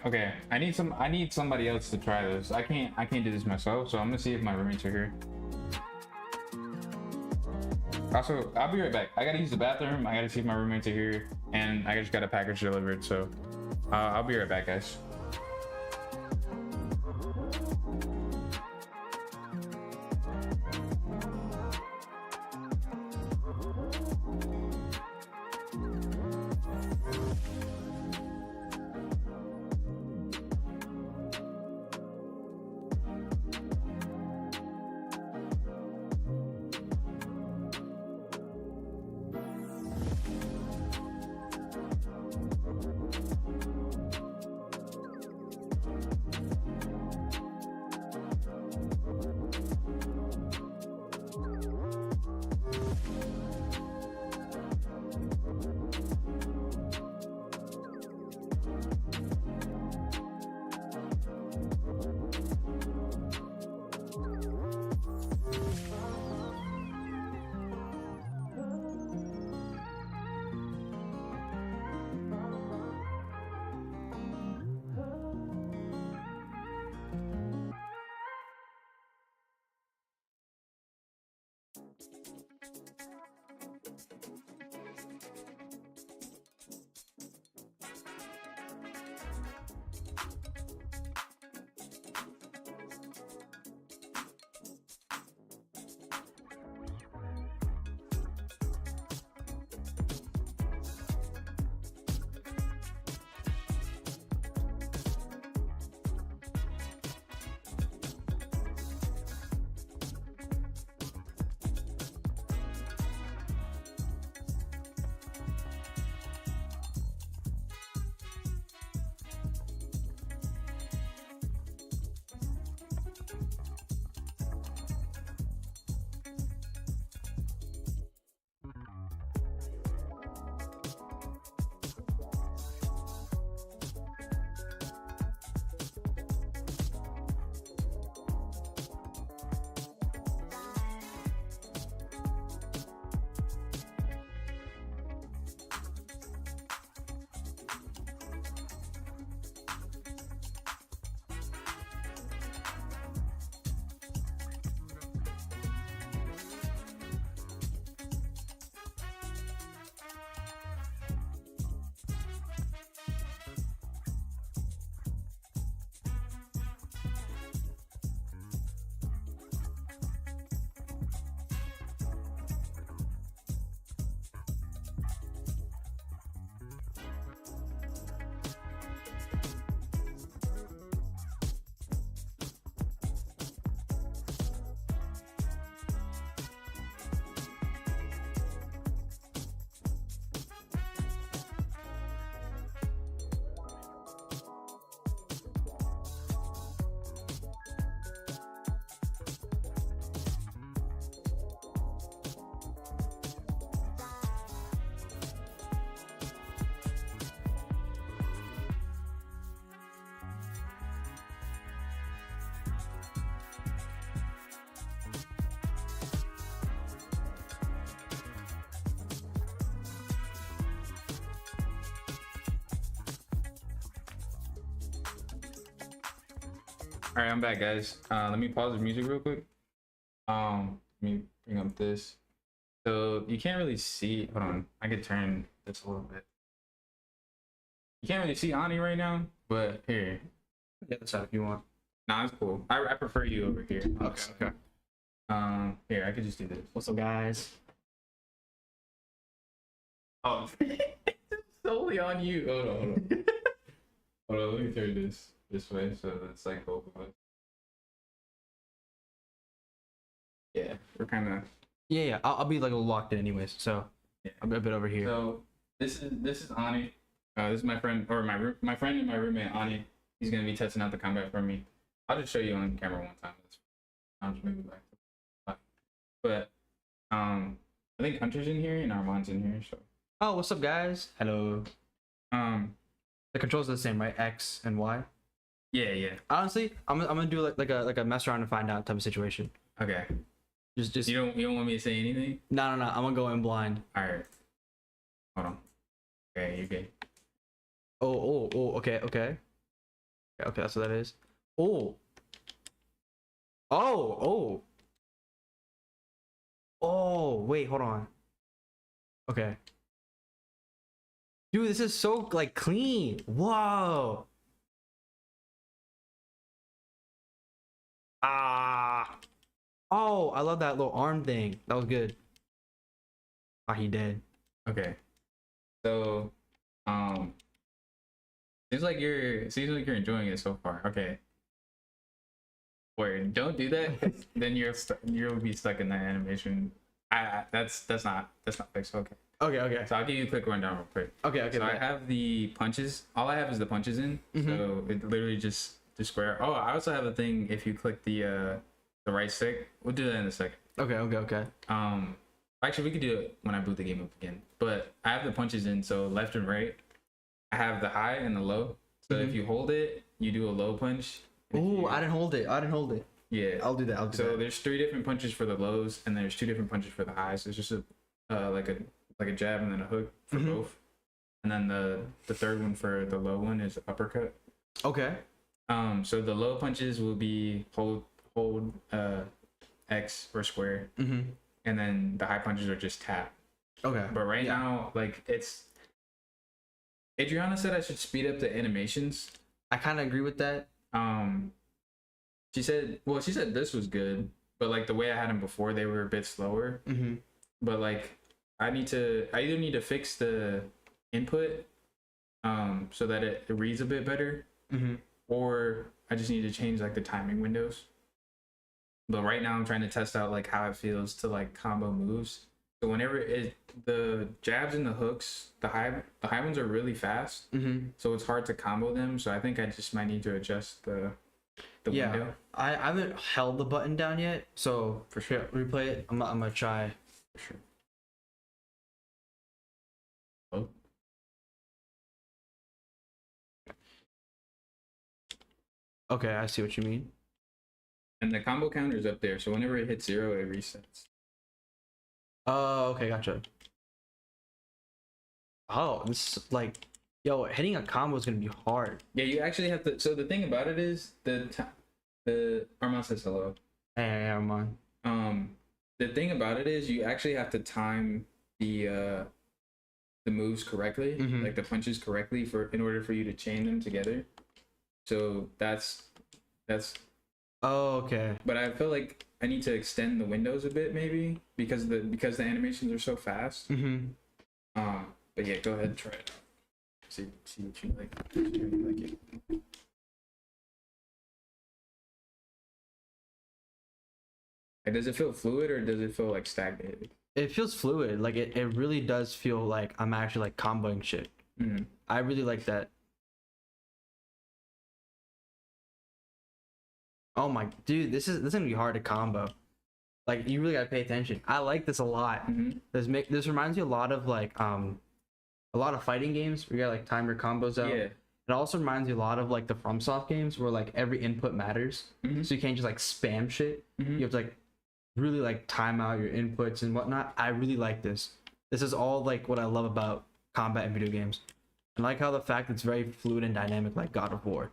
Okay. I need somebody else to try this. I can't do this myself, so I'm gonna see if my roommates are here. Also, I'll be right back. I gotta use the bathroom. I gotta see if my roommates are here, and I just got a package delivered. So I'll be right back, guys. All right, I'm back, guys. Let me pause the music real quick. Let me bring up this. So you can't really see. Hold on, I could turn this a little bit. You can't really see Ani right now, but here. The other side if you want. Nah, it's cool. I prefer you over here. Okay. Here, I could just do this. What's up, guys? Oh, it's solely on you. Hold on. Hold on, let me turn this way so it's like both of us. Yeah, we're kind of. Yeah. I'll be like locked in anyways. So Yeah. I'll be a bit over here. So this is Ani. This is my friend, or my friend and my roommate Ani. He's gonna be testing out the combat for me. I'll just show you on camera one time. I'll just move it back. But I think Hunter's in here and Armand's in here. So Oh, what's up, guys? Hello. um The controls are the same, right? X and Y. yeah. Honestly, I'm gonna do like a mess around and find out type of situation. Okay. Just You don't want me to say anything? no. I'm gonna go in blind. All right. Hold on. Okay, you're good. Oh. Okay. Okay, that's what that is. Oh. Wait, hold on. Okay. Dude, this is so like clean. Whoa. Oh, I love that little arm thing. That was good. Ah, he did. Okay. So seems like you're enjoying it so far. Okay. Wait, don't do that. 'Cause then you'll be stuck in that animation. That's not fixed. Okay. Okay. So I'll give you a quick rundown real quick. Okay. So I have the punches. All I have is the punches in. So it literally just the square. Oh, I also have a thing. If you click the right stick, we'll do that in a second. Okay. Actually, we could do it when I boot the game up again. But I have the punches in. So left and right. I have the high and the low. So if you hold it, you do a low punch. Ooh, I didn't hold it. Yeah. I'll do that. So there's 3 different punches for the lows, and there's 2 different punches for the highs. So it's just like a jab and then a hook for both. And then the third one for the low one is uppercut. Okay. So the low punches will be hold X or square, and then the high punches are just tap. Okay. But right now, like Adriana said I should speed up the animations. I kind of agree with that. She said this was good, but like the way I had them before, they were a bit slower. But like I either need to fix the input so that it reads a bit better, or I just need to change like the timing windows. But right now I'm trying to test out like how it feels to like combo moves. So whenever the jabs and the hooks, the high ones are really fast, so it's hard to combo them. So I think I just might need to adjust the window. I haven't held the button down yet, so for sure replay it. I'm gonna try. For sure. Oh. Okay, I see what you mean. And the combo counter is up there, so whenever it hits 0, it resets. Oh, okay, gotcha. Oh, this is like, yo, hitting a combo is gonna be hard. Yeah, you actually have to. So the thing about it is the Armand says hello. Hey, Armand. The thing about it is you actually have to time the moves correctly, like the punches correctly in order for you to chain them together. So that's. Oh, okay. But I feel like I need to extend the windows a bit, maybe because the animations are so fast. But yeah, go ahead and try it out. See what you like. See how you like it. Like, does it feel fluid or does it feel like stagnated? It feels fluid. Like it really does feel like I'm actually like comboing shit. I really like that. Oh my dude, this is gonna be hard to combo. Like you really gotta pay attention. I like this a lot. This reminds me a lot of like a lot of fighting games where you gotta like time your combos out. Yeah. It also reminds me a lot of like the FromSoft games where like every input matters. So you can't just like spam shit. You have to like really like time out your inputs and whatnot. I really like this. This is all like what I love about combat in video games. I like how the fact it's very fluid and dynamic like God of War.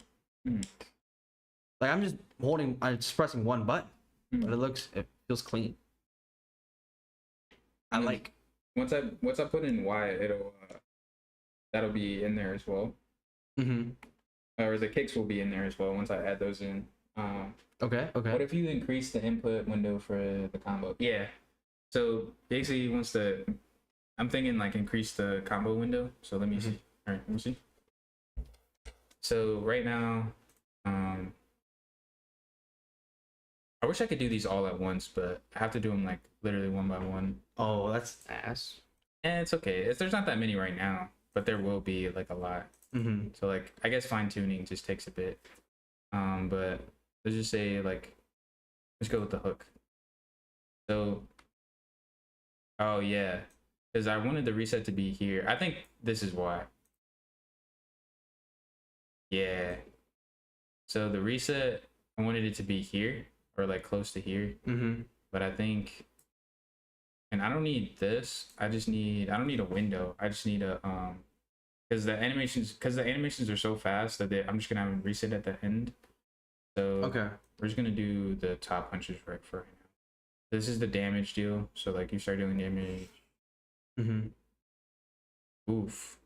Like I'm just pressing one button, but it feels clean. I like. Once I put in Y, it'll that'll be in there as well. Mm-hmm. Or the kicks will be in there as well once I add those in. Okay. What if you increase the input window for the combo? Yeah. So basically, I'm thinking like increase the combo window. So let me see. All right, let me see. So right now, I wish I could do these all at once, but I have to do them like literally one by one. Oh, that's ass. And it's okay. There's not that many right now, but there will be like a lot. Mm-hmm. So like I guess fine tuning just takes a bit. But let's just say like let's go with the hook. So oh yeah, because I wanted the reset to be here. I think this is why. Yeah. So the reset, I wanted it to be here or like close to here. Mm-hmm. But I think, and I don't need this. I don't need a window. I just need a because the animations are so fast that I'm just gonna have them reset at the end. So Okay. we're just gonna do the top punches right for right now. This is the damage deal. So like you start doing damage. Mm-hmm. Oof.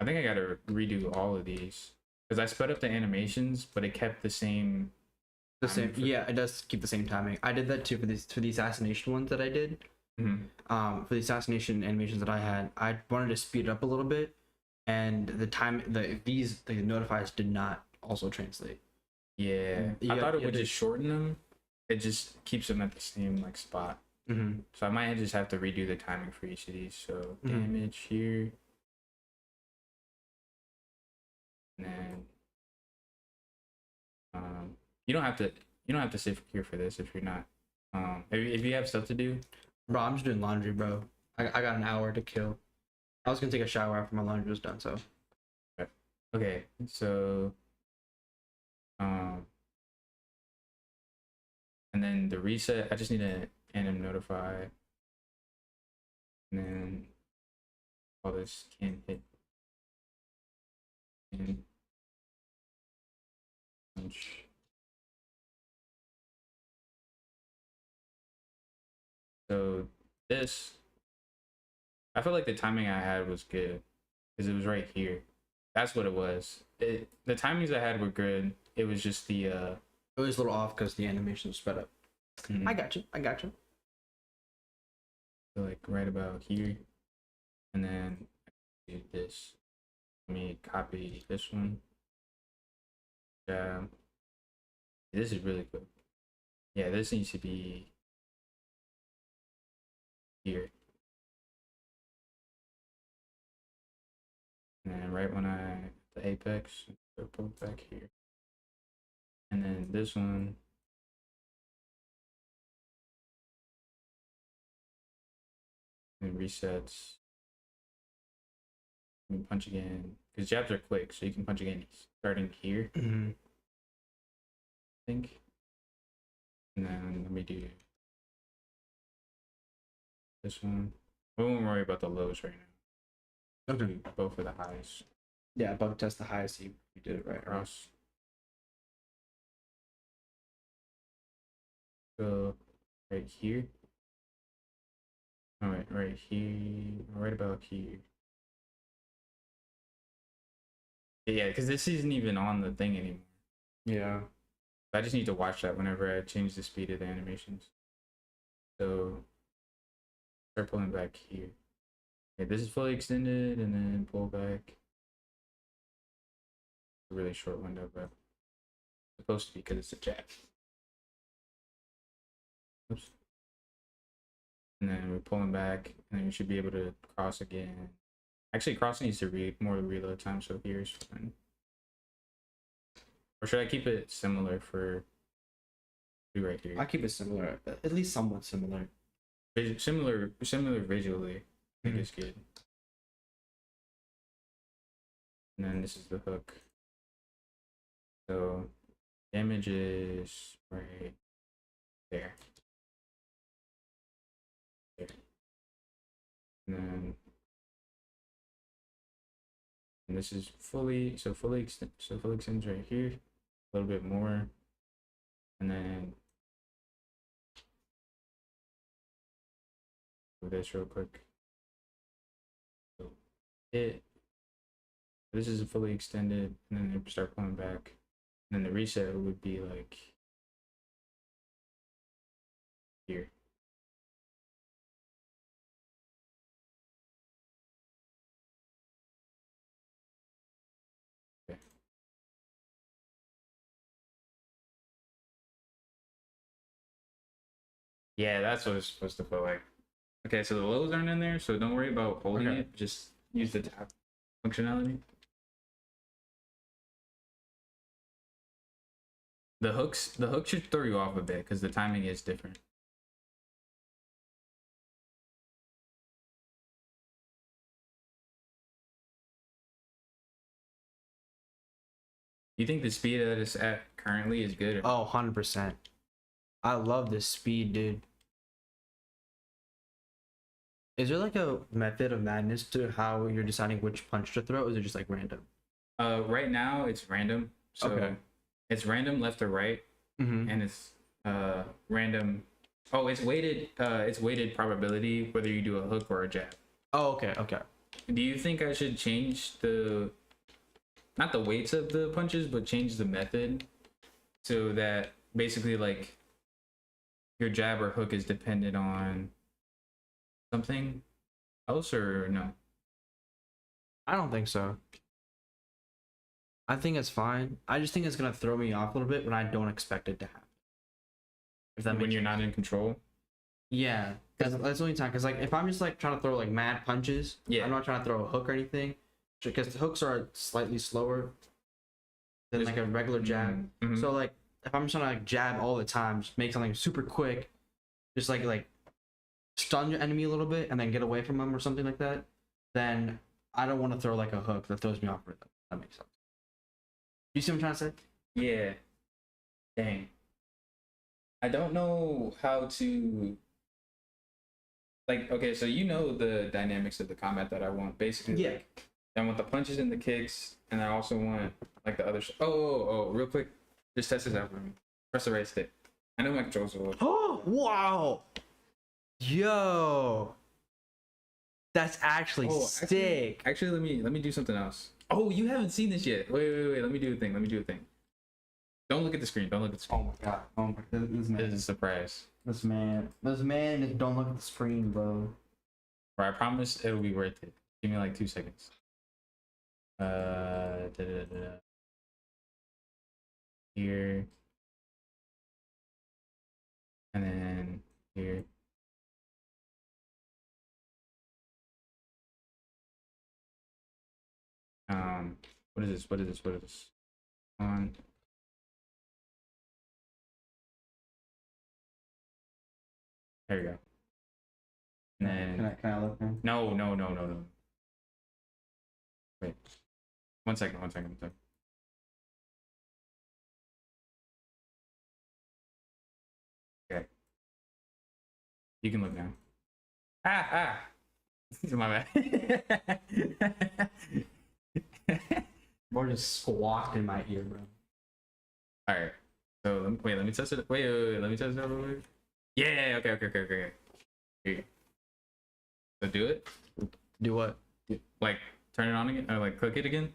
I think I gotta redo all of these because I sped up the animations, but it kept the same. The same. Yeah, it does keep the same timing. I did that too for the assassination ones that I did. Mm-hmm. For the assassination animations that I had, I wanted to speed it up a little bit, and the notifiers did not also translate. Yeah, I thought it would just shorten them. It just keeps them at the same like spot. Mm-hmm. So I might just have to redo the timing for each of these. So damage here, and then you don't have to sit here for this if you're not. If you have stuff to do. Bro, I'm just doing laundry, bro. I got an hour to kill. I was gonna take a shower after my laundry was done, so. Okay, so and then the reset, I just need to anim notify. And then all this can hit. And punch. So this, I feel like the timing I had was good because it was right here. That's what it was. The timings I had were good. It was just the It was a little off because the animation was sped up. I got you. So like right about here, and then do this. Let me copy this one. Yeah, this is really good. Yeah, this needs to be here. And right when the apex, put it back here. And then this one. And resets. You punch again. Because jabs are quick, so you can punch again starting here. Mm-hmm. I think. And then let me do this one. We won't worry about the lows right now. Okay. Do both of the highs. Yeah, bug test the highest. You did it right. Cross. So right here. Alright, right here. Right about here. Yeah, because this isn't even on the thing anymore. Yeah. I just need to watch that whenever I change the speed of the animations. So start pulling back here. Okay, this is fully extended and then pull back. A really short window, but it's supposed to be because it's a jab. Oops. And then we're pulling back, and then we should be able to cross again. Actually, cross needs to more reload time, so here's fine. Or should I keep it similar for right here? I keep it similar, at least somewhat similar. Similar visually. I think it's good. And then this is the hook. So damage is right there. There. And this is fully extends right here. a little bit more, and then do this real quick. So it. This is fully extended, and then they start pulling back, and then the reset would be like here. Okay. Yeah, that's what it's supposed to feel like. Okay, so the lows aren't in there, so don't worry about holding Okay. it. Just use the tap functionality. The hooks should throw you off a bit because the timing is different. You think the speed that it's at currently is good? Or Oh, 100%. I love this speed, dude. Is there like a method of madness to how you're deciding which punch to throw? Or is it just like random? Right now it's random. So Okay. it's random left or right, Mm-hmm. and it's random. Oh, it's weighted probability whether you do a hook or a jab. Oh, okay, okay. Do you think I should change the not the weights of the punches, but change the method so that basically like your jab or hook is dependent on something else or no? I don't think so. I think it's fine. I just think it's gonna throw me off a little bit when I don't expect it to happen. If that When makes you're not in control? Yeah, that's the only time. Cause like if I'm just like trying to throw like mad punches, Yeah. I'm not trying to throw a hook or anything, because the hooks are slightly slower than like a regular jab. Mhm. So like if I'm just trying to like jab all the time, just make something super quick, just like stun your enemy a little bit and then get away from them or something like that, then I don't want to throw like a hook that throws me off rhythm. That makes sense. You see what I'm trying to say? Yeah. Dang. I don't know how to like okay, so you know the dynamics of the combat that I want. Basically, Yeah. like I want the punches and the kicks, and I also want like the other real quick, just test this out for me. Press the right stick. I know my controls will. Oh wow! Yo, that's actually sick. Actually, let me do something else. Oh, you haven't seen this yet. Wait. Let me do a thing. Don't look at the screen. Don't look at the screen. Oh my god! Oh my! This This is a surprise. This man! Don't look at the screen, bro. Bro, I promise it'll be worth it. Give me like 2 seconds. Da-da-da-da. Here. And then here. What is this? What is this? On. There you go. And then Can I look, man? no. Wait. One second. Okay. You can look now. Ah. My bad. Bro just squawked in my ear, bro. All right. So let me test it. Wait. Let me test it real quick. Yeah. Okay. Here you go. So do it. Do what? Like turn it on again, or like click it again.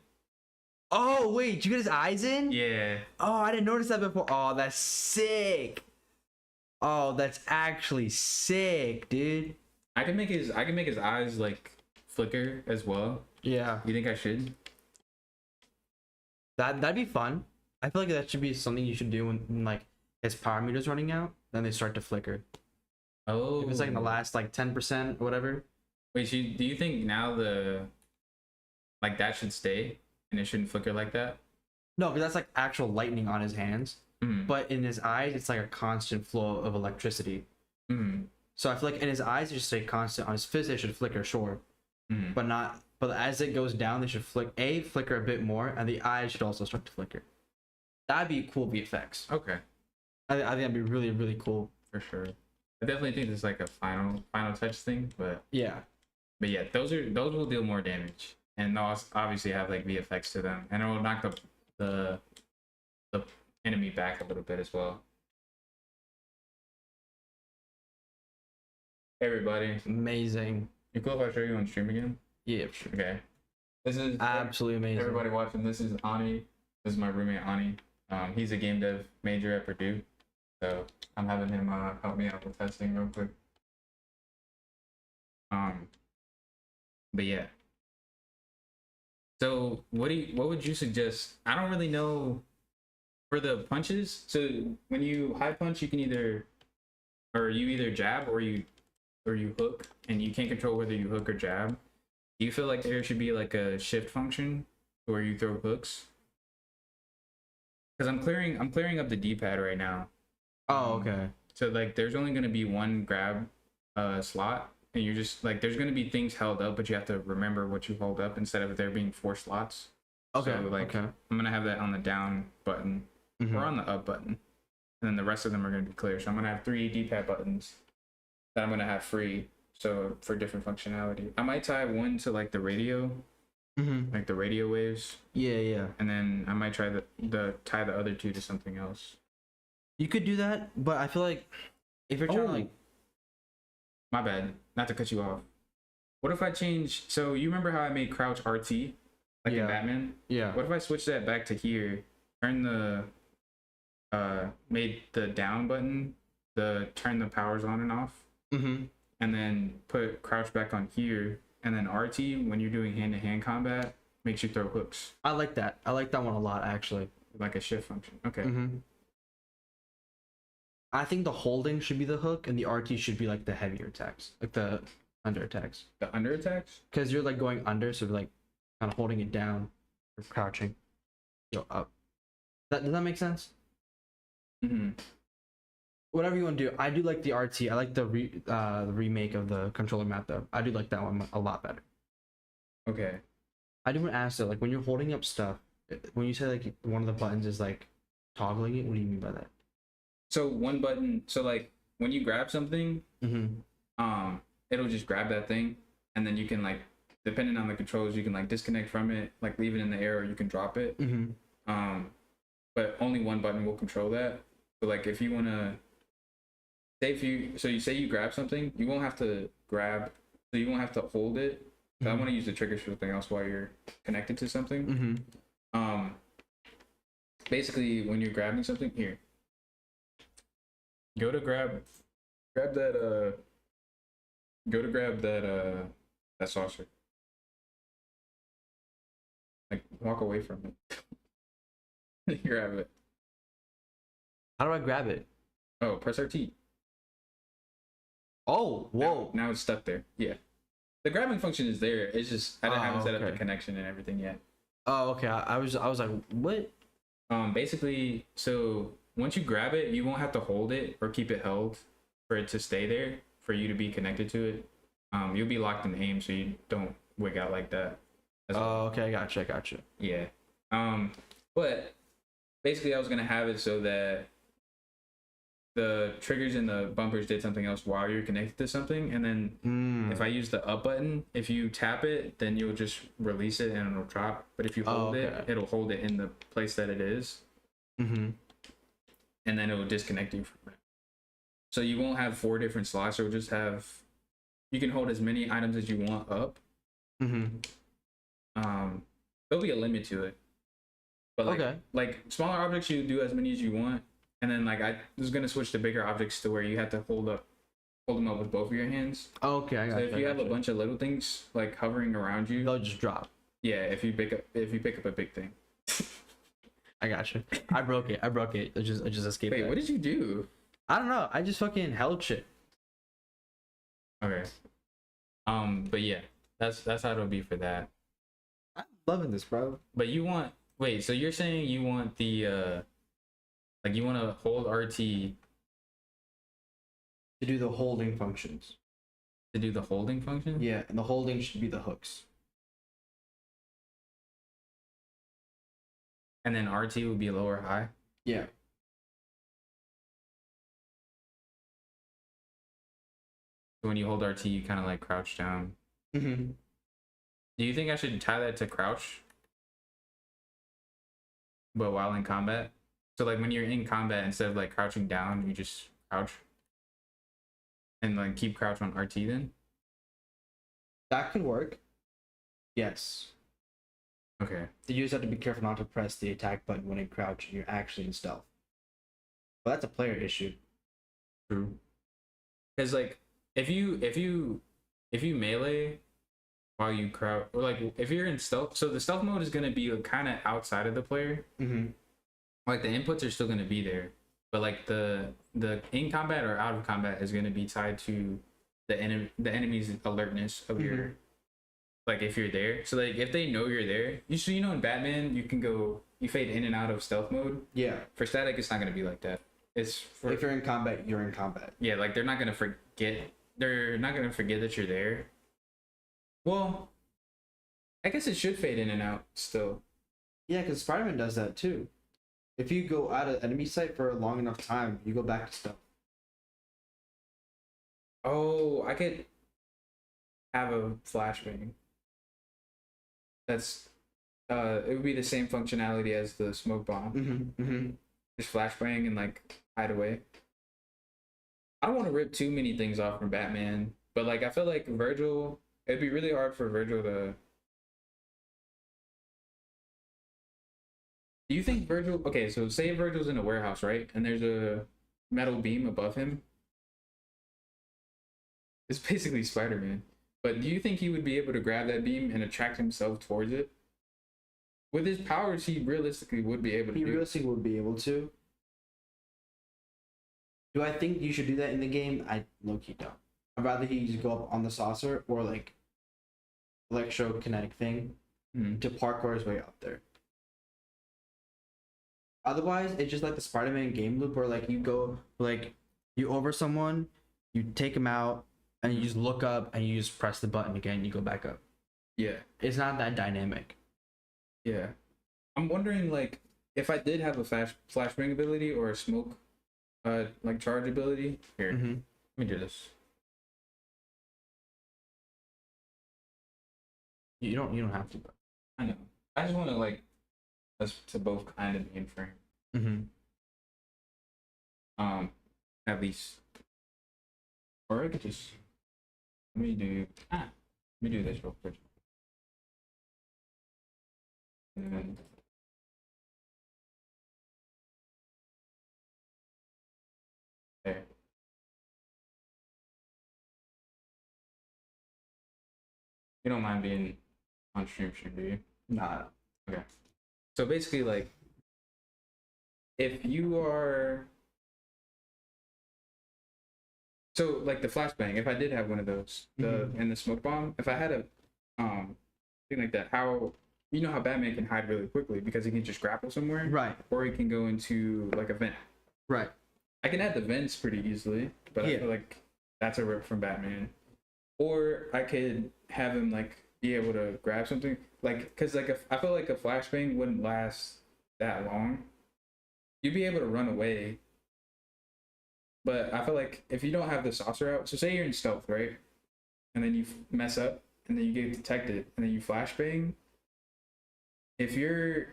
Oh wait, did you get his eyes in? Yeah. Oh, I didn't notice that before. Oh, that's sick. Oh, that's actually sick, dude. I can make his eyes like flicker as well. Yeah. You think I should? That'd be fun. I feel like that should be something you should do when like his power meter's running out, then they start to flicker. Oh. If it's like in the last like 10% or whatever. Wait, do you think now like that should stay and it shouldn't flicker like that? No, because that's like actual lightning on his hands. Mm. But in his eyes, it's like a constant flow of electricity. Mm. So I feel like in his eyes, it should stay constant. On his fist, it should flicker, sure, Mm. but not. But as it goes down, they should flicker a bit more, and the eyes should also start to flicker. That'd be cool VFX. Okay. I think that'd be really, really cool. For sure. I definitely think this is like a final touch thing, but Yeah. yeah, those will deal more damage, and they'll obviously have like VFX to them, and it will knock the enemy back a little bit as well. Hey everybody, Amazing. you cool if I show you on stream again? Yeah, sure. Okay. This is Absolutely amazing. everybody watching. This is Ani. This is my roommate Ani. He's a game dev major at Purdue, so I'm having him help me out with testing real quick. But yeah. So what would you suggest? I don't really know for the punches. So when you high punch, you can either jab or you hook, and you can't control whether you hook or jab. Do you feel like there should be like a shift function where you throw hooks? Because I'm clearing up the D-pad right now. Oh, okay. So like there's only gonna be one grab slot, and you're just like there's gonna be things held up, but you have to remember what you hold up instead of there being 4 slots. Okay. So like okay. I'm gonna have that on the down button or on the up button, and then the rest of them are gonna be clear. So I'm gonna have 3 D-pad buttons that I'm gonna have free. So for different functionality, I might tie one to like the radio, like the radio waves. Yeah, yeah. And then I might try tie the other 2 to something else. You could do that, but I feel like if you're trying to like, my bad, not to cut you off. What if I change? So you remember how I made crouch RT, like in Batman? yeah. What if I switch that back to here? Turn the made the down button, turn the powers on and off, and then put crouch back on here, and then RT when you're doing hand-to-hand combat makes you throw hooks. I like that. I like that one a lot, actually. Like a shift function. Okay. I think the holding should be the hook, and the RT should be like the heavier attacks, like the under attacks. The under attacks? Because you're like going under, so like kind of holding it down or crouching. Go up. Does that make sense? Whatever you want to do. I do like the RT. I like the remake of the controller map though. I do like that one a lot better. Okay. I do want to ask though, like when you're holding up stuff, when you say like one of the buttons is like toggling it, what do you mean by that? So one button, so like when you grab something, it'll just grab that thing, and then you can like, depending on the controls, you can like disconnect from it, like leave it in the air, or you can drop it. But only one button will control that. So like if you wanna, say you grab something, you won't have to grab, so you won't have to hold it. So I want to use the triggers for something else while you're connected to something. Basically when you're grabbing something, here, go to grab that that saucer. Like walk away from it. Grab it. How do I grab it? Oh, press RT. Oh, whoa. Now it's stuck there. Yeah. The grabbing function is there. It's just I haven't set up the connection and everything yet. Oh, okay. I was like, what? Basically, so once you grab it, you won't have to hold it or keep it held for it to stay there, for you to be connected to it. You'll be locked in aim, so you don't wig out like that. Oh, okay. I gotcha. Yeah. But basically I was gonna have it so that the triggers and the bumpers did something else while you're connected to something, and then if I use the up button, if you tap it, then you'll just release it and it'll drop. But if you hold it, it'll hold it in the place that it is, and then it will disconnect you from it. So you won't have 4 different slots. You'll just have, you can hold as many items as you want up. There'll be a limit to it, but like smaller objects, you do as many as you want. And then like I was gonna switch to bigger objects to where you have to hold them up with both of your hands. Okay, I got So if you have a bunch of little things like hovering around you, they'll just drop. Yeah, if you pick up a big thing. I gotcha. I broke it. I just escaped. Wait, what did you do? I don't know. I just fucking held shit. Okay. But yeah, that's how it'll be for that. I'm loving this, bro. But so you're saying you want the like you want to hold RT to do the holding functions. To do the holding function? Yeah, and the holding should be the hooks. And then RT would be low or high? Yeah. So when you hold RT, you kind of like crouch down. Do you think I should tie that to crouch? But while in combat? So like when you're in combat, instead of like crouching down, you just crouch and like keep crouch on RT then? That could work. Yes. Okay. You just have to be careful not to press the attack button when you crouch and you're actually in stealth. But that's a player issue. True. Because like if you melee while you crouch, or like if you're in stealth, so the stealth mode is gonna be kind of outside of the player. Mm-hmm. Like the inputs are still gonna be there, but like the in combat or out of combat is gonna be tied to the enemy's alertness of your, like if you're there. So like if they know you're there, you know in Batman you can go, you fade in and out of stealth mode. Yeah. For static, it's not gonna be like that. It's for, If you're in combat, you're in combat. yeah, like they're not gonna forget. They're not gonna forget that you're there. Well, I guess it should fade in and out still. Yeah, because Spider-Man does that too. If you go out of enemy sight for a long enough time, you go back to stealth. Oh, I could have a flashbang. That's it would be the same functionality as the smoke bomb. Mm-hmm. Mm-hmm. Just flashbang and like hide away. I don't want to rip too many things off from Batman, but like I feel like Virgil, it'd be really hard for Virgil to. Do you think Virgil? Okay, so say Virgil's in a warehouse, right? And there's a metal beam above him. It's basically Spider-Man. But do you think he would be able to grab that beam and attract himself towards it? With his powers, he realistically would be able to. He realistically would be able to. Do I think you should do that in the game? I low-key don't. I'd rather he just go up on the saucer or like electrokinetic thing to parkour his way up there. Otherwise, it's just like the Spider-Man game loop where like you go, like you over someone, you take him out, and you just look up and you just press the button again, you go back up. Yeah. It's not that dynamic. Yeah. I'm wondering, like, if I did have a flashbang ability or a smoke, like charge ability. Here, Mm-hmm. let me do this. You don't have to. But. I know. I just want to like us to both kind of be in frame. Mm-hmm. At least, or I could just let me do this real quick. And then there. You don't mind being on stream, do you? Nah. Okay. So basically, like, if you are, so like the flashbang, if I did have one of those, and the smoke bomb, if I had a thing like that, how, you know how Batman can hide really quickly because he can just grapple somewhere, Right. or he can go into like a vent. Right. I can add the vents pretty easily, but I feel like that's a rip from Batman. Or I could have him like be able to grab something, like, cause like I feel like a flashbang wouldn't last that long. You'd be able to run away, but I feel like if you don't have the saucer out, so say you're in stealth, right, and then you mess up, and then you get detected, and then you flashbang. If you're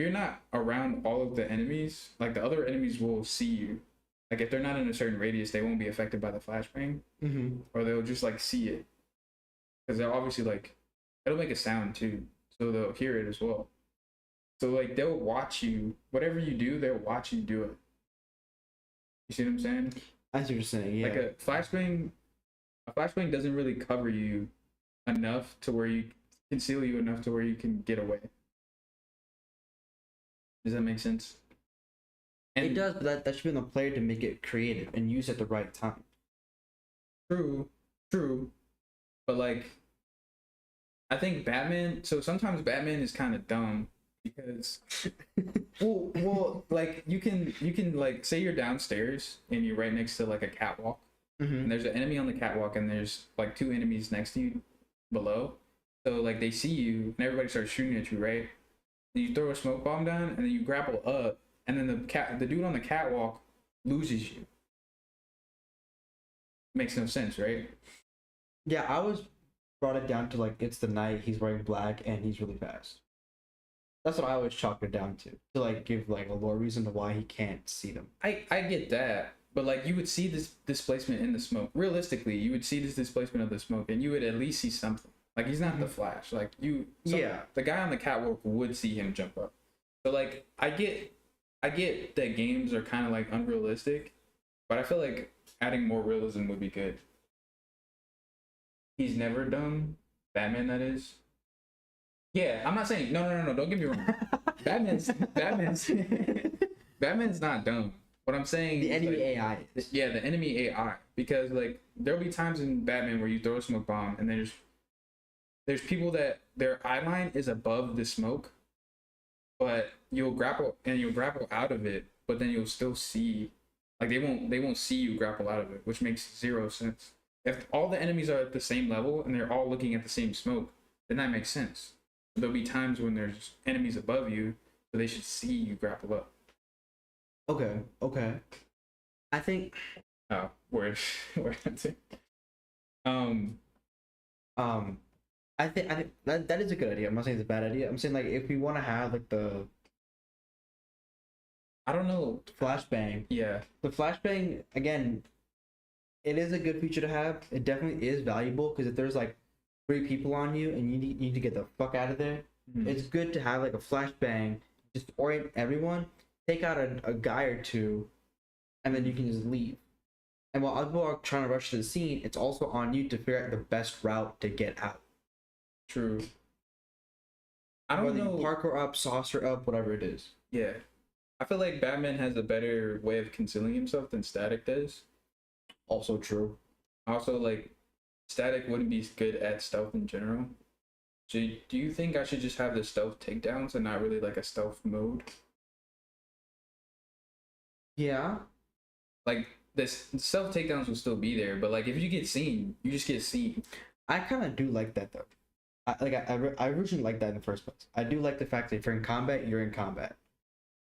not around all of the enemies, like the other enemies will see you. Like if they're not in a certain radius, they won't be affected by the flashbang, or they'll just like see it, because they're obviously like, it'll make a sound too, so they'll hear it as well. So like they'll watch you, whatever you do, they'll watch you do it. You see what I'm saying? I see what you're saying. Yeah. Like a flashbang doesn't really cover you enough to where you conceal you enough to where you can get away. Does that make sense? And it does, but that should be on the player to make it creative and use it at the right time. True. But like, I think Batman. So sometimes Batman is kind of dumb because, well, like you can like say you're downstairs and you're right next to like a catwalk, and there's an enemy on the catwalk, and there's like two enemies next to you below. So like they see you, and everybody starts shooting at you, right? Then you throw a smoke bomb down, and then you grapple up, and then the dude on the catwalk loses you. Makes no sense, right? Yeah, I was brought it down to like it's the night, he's wearing black, and he's really fast. That's what I always chalk it down to like give like a lore reason to why he can't see them. I get that, but like you would see this displacement in the smoke. Realistically, you would see this displacement of the smoke, and you would at least see something. Like he's not the Flash. Like the guy on the catwalk would see him jump up. So like I get that games are kind of like unrealistic, but I feel like adding more realism would be good. He's never done Batman, that is. Yeah, I'm not saying no. Don't get me wrong. Batman's Batman's not dumb. What I'm saying, The is, enemy like, AI. yeah, the enemy AI, because like there'll be times in Batman where you throw a smoke bomb and there's people that their eye line is above the smoke, but you'll grapple out of it, but then you'll still see, like they won't see you grapple out of it, which makes zero sense. If all the enemies are at the same level and they're all looking at the same smoke, then that makes sense. There'll be times when there's enemies above you, so they should see you grapple up. Okay. I think Oh, where I think that is a good idea. I'm not saying it's a bad idea. I'm saying like if we want to have like the I don't know. flashbang, Yeah. the flashbang again, it is a good feature to have. It definitely is valuable because if there's like 3 people on you and you need to get the fuck out of there, it's good to have like a flashbang, just orient everyone, take out a guy or two, and then you can just leave. And while other people are trying to rush to the scene, it's also on you to figure out the best route to get out. True. I don't Whether know. you parkour up, saucer up, whatever it is. Yeah. I feel like Batman has a better way of concealing himself than Static does. Also true. Also, like, Static wouldn't be good at stealth in general. So, do you think I should just have the stealth takedowns and not really like a stealth mode? Yeah. Like, the stealth takedowns will still be there, but like, if you get seen, you just get seen. I kind of do like that though. I originally liked that in the first place. I do like the fact that if you're in combat, you're in combat.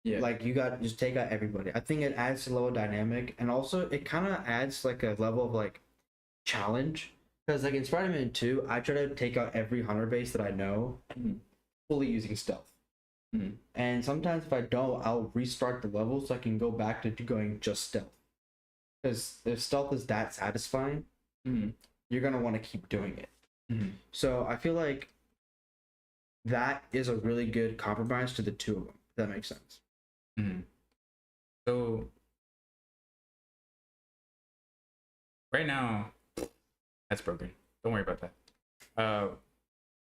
Yeah. Like you got just take out everybody. I think it adds to level dynamic, and also it kind of adds like a level of like challenge. Because like in Spider-Man 2, I try to take out every hunter base that I know, fully using stealth. And sometimes if I don't, I'll restart the level so I can go back to going just stealth. Because if stealth is that satisfying, you're gonna want to keep doing it. So I feel like that is a really good compromise to the two of them. If that makes sense. So right now, that's broken. Don't worry about that.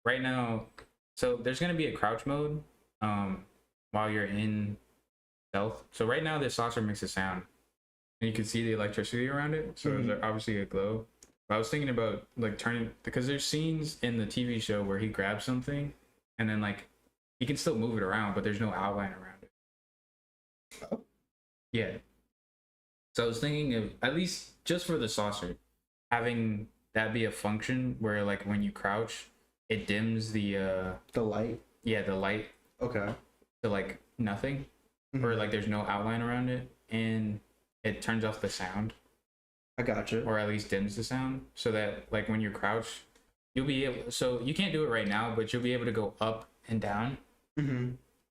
Right now, so there's gonna be a crouch mode while you're in stealth. So right now, this saucer makes a sound, and you can see the electricity around it. So there's obviously a glow. But I was thinking about like turning, because there's scenes in the TV show where he grabs something, and then like he can still move it around, but there's no outline around it. Oh. Yeah. So I was thinking of, at least just for the saucer, having that be a function where like when you crouch, it dims the light. Yeah, the light Okay. to like nothing, or like there's no outline around it, and it turns off the sound, I gotcha. or at least dims the sound, so that like when you crouch, you'll be able. So you can't do it right now, but you'll be able to go up and down.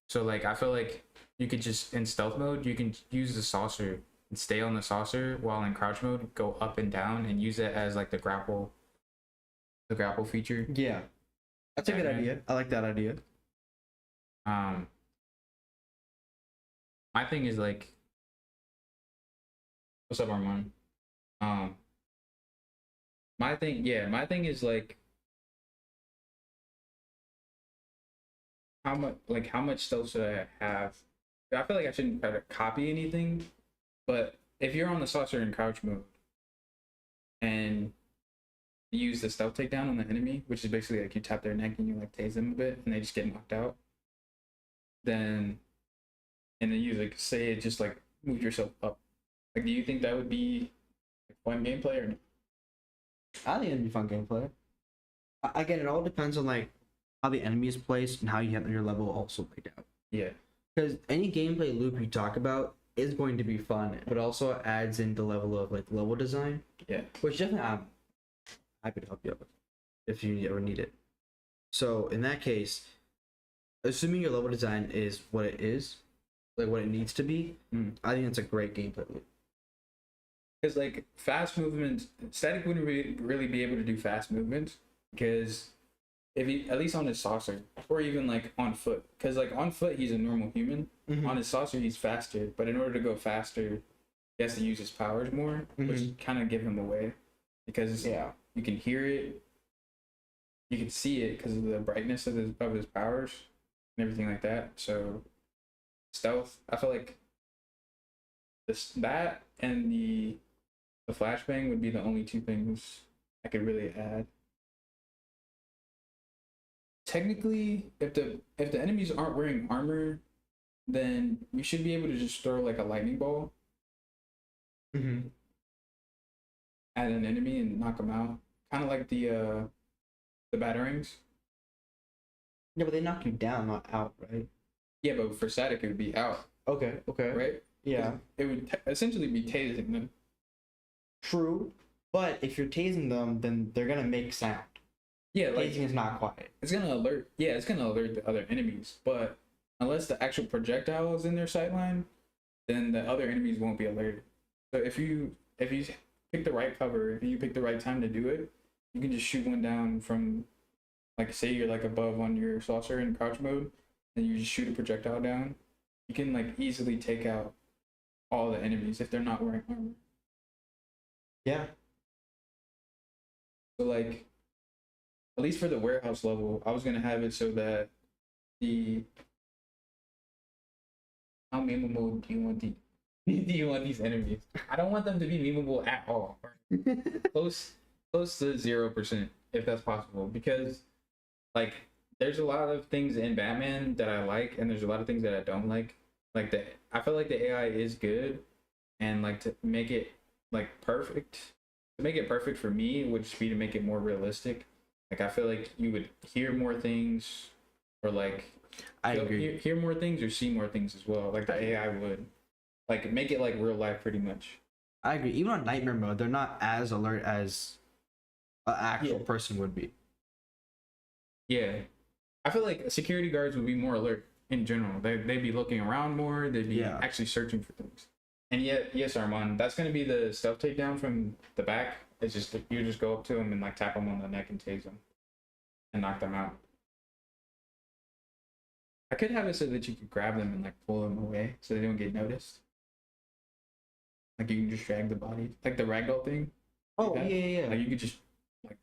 So like I feel like you could just, in stealth mode, you can use the saucer and stay on the saucer while in crouch mode, go up and down, and use it as like the grapple feature. Yeah, that's a good idea. I like that idea. My thing is like, what's up, Armand? My thing is like, how much stealth should I have? I feel like I shouldn't try to copy anything, but if you're on the saucer in crouch mode and you use the stealth takedown on the enemy, which is basically like you tap their neck and you like tase them a bit and they just get knocked out, then you like say it, just like move yourself up. Like, do you think that would be fun gameplay or no? I think it'd be fun gameplay. Again, it all depends on like how the enemy is placed and how you have your level also laid out. Yeah. Because any gameplay loop you talk about is going to be fun, but also adds in the level of like level design. Yeah. Which definitely I'm happy to help you out with if you ever need it. So in that case, assuming your level design is what it is, like what it needs to be, I think it's a great gameplay loop. Because like fast movements, static wouldn't really be able to do fast movements because if he at least on his saucer or even like on foot, because like on foot he's a normal human. On his saucer he's faster, but in order to go faster, he has to use his powers more, which kind of give him away because you can hear it, you can see it because of the brightness of his powers and everything like that. So stealth, I feel like that and the flashbang would be the only two things I could really add. Technically, if the enemies aren't wearing armor, then you should be able to just throw like a lightning ball at an enemy and knock them out, kind of like the batarangs. Yeah, but they knock you down, not out, right? Yeah, but for static it would be out. Okay. Right? Yeah. It would essentially be tasing them. True, but if you're tasing them, then they're gonna make sound. Yeah, like Tasing is not quiet. it's gonna alert. Yeah, it's gonna alert the other enemies, but unless the actual projectile is in their sightline, then the other enemies won't be alerted. So if you pick the right cover and you pick the right time to do it, you can just shoot one down from, like, say you're like above on your saucer in crouch mode, and you just shoot a projectile down. You can like easily take out all the enemies if they're not wearing armor. Yeah. So like, at least for the warehouse level, I was gonna have it so that how memeable do you want these enemies? I don't want them to be memeable at all. close to 0% if that's possible, because like there's a lot of things in Batman that I like and there's a lot of things that I don't like. Like I feel like the AI is good, and like to make it like perfect, for me would just be to make it more realistic. Like I feel like you would hear more things, or like I agree. hear more things or see more things as well. Like the AI would like make it like real life pretty much. I agree. Even on nightmare mode, they're not as alert as an actual person would be. Yeah, I feel like security guards would be more alert in general. They'd be looking around more. They'd be actually searching for things. And yet, yes, Armand, that's gonna be the stealth takedown from the back. It's just you just go up to them and like tap them on the neck and tase them, and knock them out. I could have it so that you could grab them and like pull them away so they don't get noticed. Like you can just drag the body, like the ragdoll thing. Oh, yeah. Like you could just like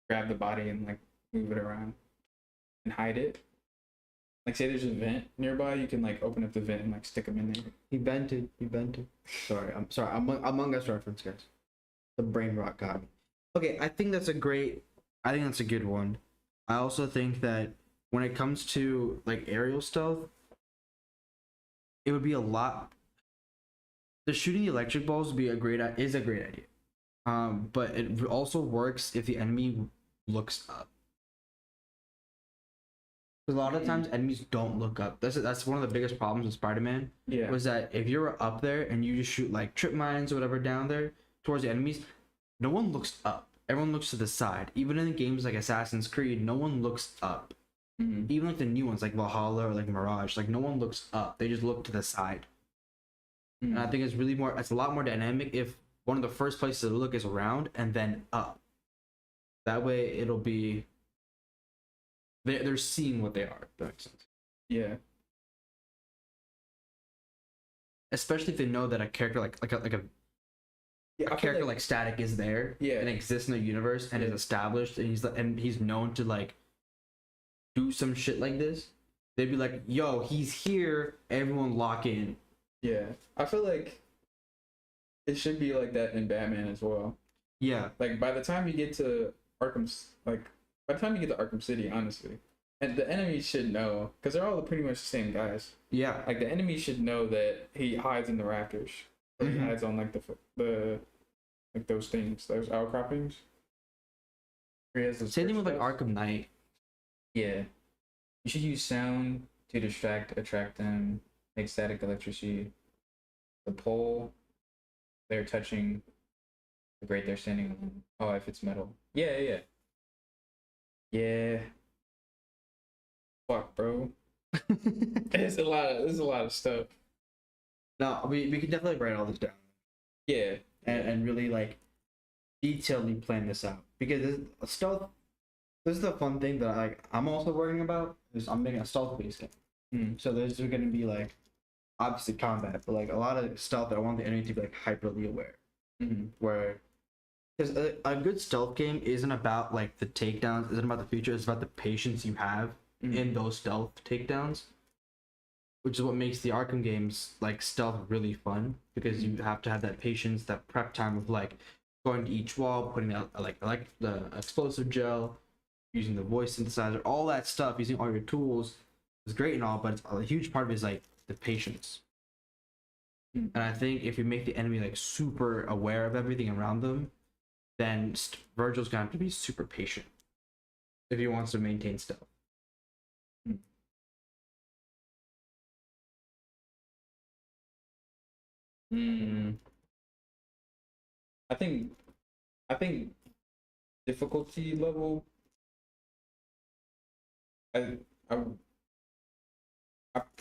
grab the body and like move it around and hide it. Like say there's a vent nearby, you can like open up the vent and like stick them in there. He vented. Sorry. Among Us reference, guys. The brain rot got me. Okay, I think that's a good one. I also think that when it comes to like aerial stealth, it would be a lot. The shooting the electric balls would be a great idea. But it also works if the enemy looks up. A lot of times enemies don't look up. That's one of the biggest problems with Spider-Man. Yeah. Was that if you're up there and you just shoot like trip mines or whatever down there towards the enemies, no one looks up. Everyone looks to the side. Even in games like Assassin's Creed, no one looks up. Even like the new ones like Valhalla or like Mirage, like no one looks up. They just look to the side. And I think it's a lot more dynamic if one of the first places to look is around and then up. That way it'll be they're seeing what they are. If that makes sense. Yeah. Especially if they know that a character like a character like Static is there and exists in the universe and is established and he's known to like do some shit like this. They'd be like, "Yo, he's here. Everyone lock in." Yeah, I feel like it should be like that in Batman as well. Yeah, like by the time you get to Arkham City, honestly, and the enemies should know because they're all pretty much the same guys. Yeah, like the enemy should know that he hides in the rafters. Or he hides on like the like those things, those outcroppings. Same thing with like Arkham Knight. Yeah, you should use sound to attract them. Make static electricity. The pole they're touching, the grate they're standing on. Oh, if it's metal. Yeah. Fuck, bro. There's a lot of stuff. No, we can definitely write all this down Yeah. and really like detailedly plan this out because stealth. This is the fun thing that I'm also worrying about is I'm making a stealth based game. So there's going to be like obviously combat, but like a lot of stealth that I want the enemy to be like hyperly aware. Where because a good stealth game isn't about like the takedowns, isn't about the future, it's about the patience you have in those stealth takedowns. Which is what makes the Arkham games like stealth really fun because you have to have that patience, that prep time of like going to each wall, putting out like the explosive gel, using the voice synthesizer, all that stuff, using all your tools is great and all, but it's, a huge part of it is like the patience. And I think if you make the enemy like super aware of everything around them, then Virgil's gonna have to be super patient if he wants to maintain stealth. I think difficulty level. I I'm